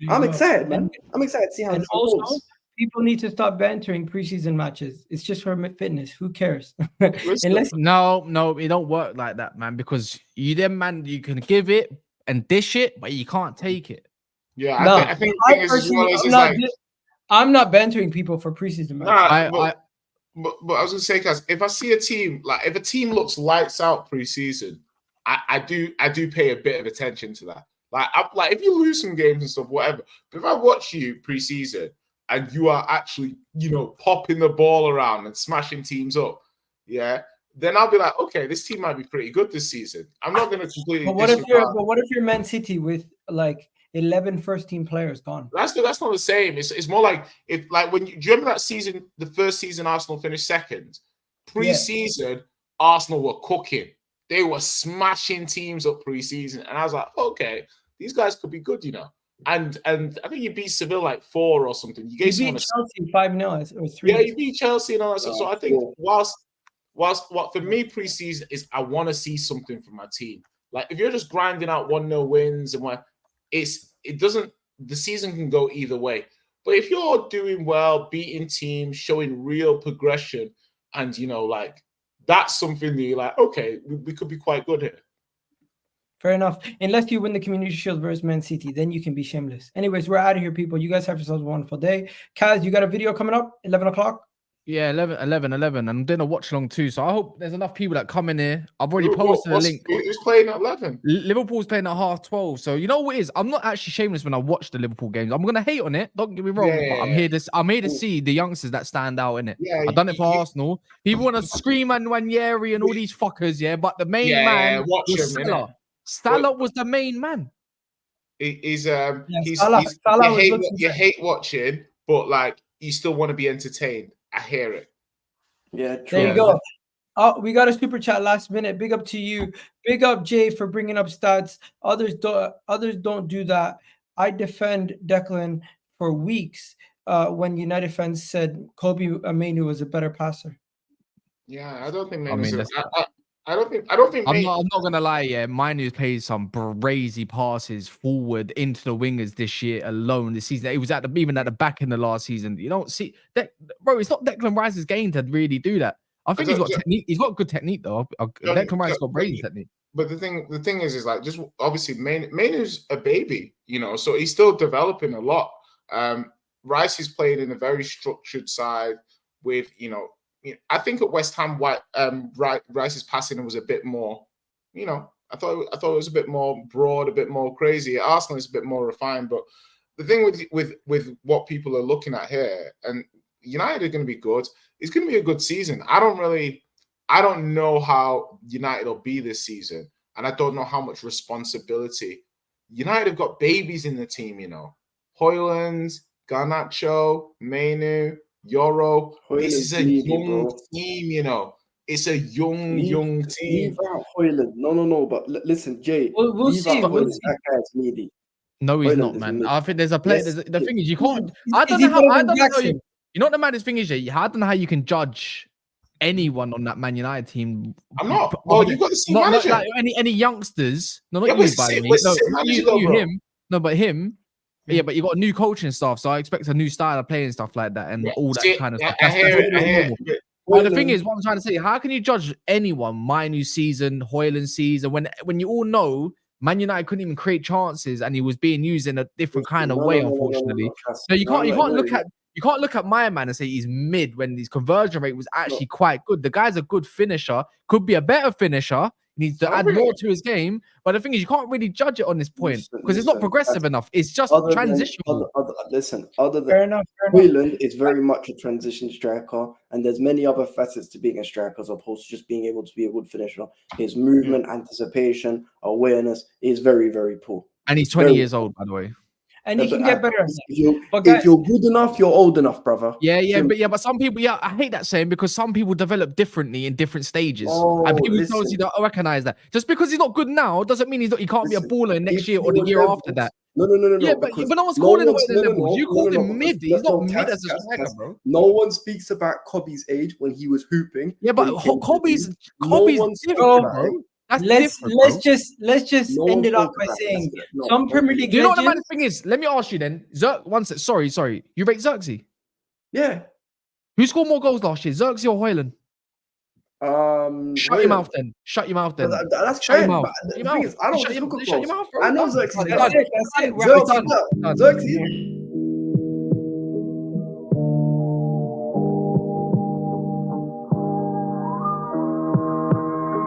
I'm excited, man. I'm excited to see how And this also, unfolds. people need to stop bantering preseason matches. It's just for fitness. Who cares? Unless No, it don't work like that, man. Because you can give it and dish it, but you can't take it. Yeah, I think the thing is as well as I'm not bantering people for preseason matches. But I was gonna say, guys, if I see a team if a team looks lights out preseason, I do pay a bit of attention to that. Like if you lose some games and stuff, whatever. But if I watch you preseason and you are actually, popping the ball around and smashing teams up, then I'll be like, okay, this team might be pretty good this season. I'm not going to completely. But what if you're Man City with like 11 first-team players gone? That's not the same. It's more like do you remember that season, the first season Arsenal finished second? Preseason, Arsenal were cooking. They were smashing teams up preseason, and I was like, okay, these guys could be good, And I think you beat Seville like 4 or something. You beat Chelsea 5-0 or 3. Yeah, you beat Chelsea and all that stuff. So I think whilst what for me preseason is, I want to see something from my team. Like if you're just grinding out 1-0 wins and the season can go either way. But if you're doing well, beating teams, showing real progression, and that's something that you're like, okay, we could be quite good here. Fair enough. Unless you win the Community Shield versus Man City, then you can be shameless. Anyways, we're out of here, people. You guys have yourselves a wonderful day. Kaz, you got a video coming up, 11 o'clock? Yeah, 11. And I'm doing a watch along too. So I hope there's enough people that come in here. I've already posted a link. Who's playing at 11? Liverpool's playing at 12:30. So you know what it is? I'm not actually shameless when I watch the Liverpool games. I'm gonna hate on it. Don't get me wrong. But I'm here to see the youngsters that stand out in it. Yeah, I've done it for Arsenal. People want to scream and Wanyeri and all these fuckers, but the main man was Salah. Salah was the main man. You hate watching, but you still want to be entertained. I hear it. Yeah, true. There you go. Oh, we got a super chat last minute. Big up to you. Big up Jay for bringing up stats. Others don't do that. I defend Declan for weeks when United fans said Kobe Mainoo was a better passer. Yeah, I don't think I don't think. I'm not gonna lie. Yeah, Mainoo's played some crazy passes forward into the wingers this year alone. This season, he was even at the back in the last season. You don't see that, bro. It's not Declan Rice's game to really do that. I think he's got technique. He's got good technique though. Declan Rice's got crazy technique. But the thing is just obviously Mainoo's a baby, so he's still developing a lot. Rice is playing in a very structured side with, I think at West Ham, Rice's passing was a bit more, I thought it was a bit more broad, a bit more crazy. At Arsenal, it's a bit more refined. But the thing with what people are looking at here, and United are going to be good. It's going to be a good season. I don't know how United will be this season, and I don't know how much responsibility. United have got babies in the team, Hojlund, Garnacho, Mainoo, Euro. This is a young team, It's a young team. Leave out Hojlund. No. But listen, Jay. We'll see. That guy's needy. No, he's not, man. I think there's a play. Yes. The thing is, you can't. I don't know. You know what the maddest thing is, Jay? I don't know how you can judge anyone on that Man United team. I'm not. Well, you've got the same manager. Not any youngsters. No, not you, by me. No, you, him. No, but him. Yeah, but you got a new coaching staff, so I expect a new style of playing, stuff like that, and all that kind of stuff. I hear it. But the thing is, what I'm trying to say, how can you judge anyone, Mainoo season, Hojlund season, when you all know Man United couldn't even create chances and he was being used in a different kind of way, unfortunately. No, you can't look at my man and say he's mid when his conversion rate was actually quite good. The guy's a good finisher, could be a better finisher. He needs to add more to his game. But the thing is, you can't really judge it on this point because it's not progressive enough. It's just transitional. Other than Hojlund is very much a transition striker, and there's many other facets to being a striker as opposed to just being able to be a good finisher. His movement, anticipation, awareness is very, very poor. And he's 20 years old, by the way. And he can get better. If you're good enough, you're old enough, brother. But some people, I hate that saying because some people develop differently in different stages, and people don't recognize that. Just because he's not good now doesn't mean he can't be a baller next year or the year after that. No. Yeah, but no one's calling him the levels. You called him mid. He's not mid as a striker, bro. No one speaks about Kobe's age when he was hooping. Yeah, but Kobe's different, bro. Let's just end it off by saying some Premier League. Do you know what the bad thing is? Let me ask you then. Sorry. You rate Xerxes? Yeah. Who scored more goals last year, Xerxes or Hojlund? Shut your mouth then. Shut your mouth then. That's shut fine. your mouth. The thing is, I don't look at goals. Shut your mouth, bro. I know Xerxes. Xerxes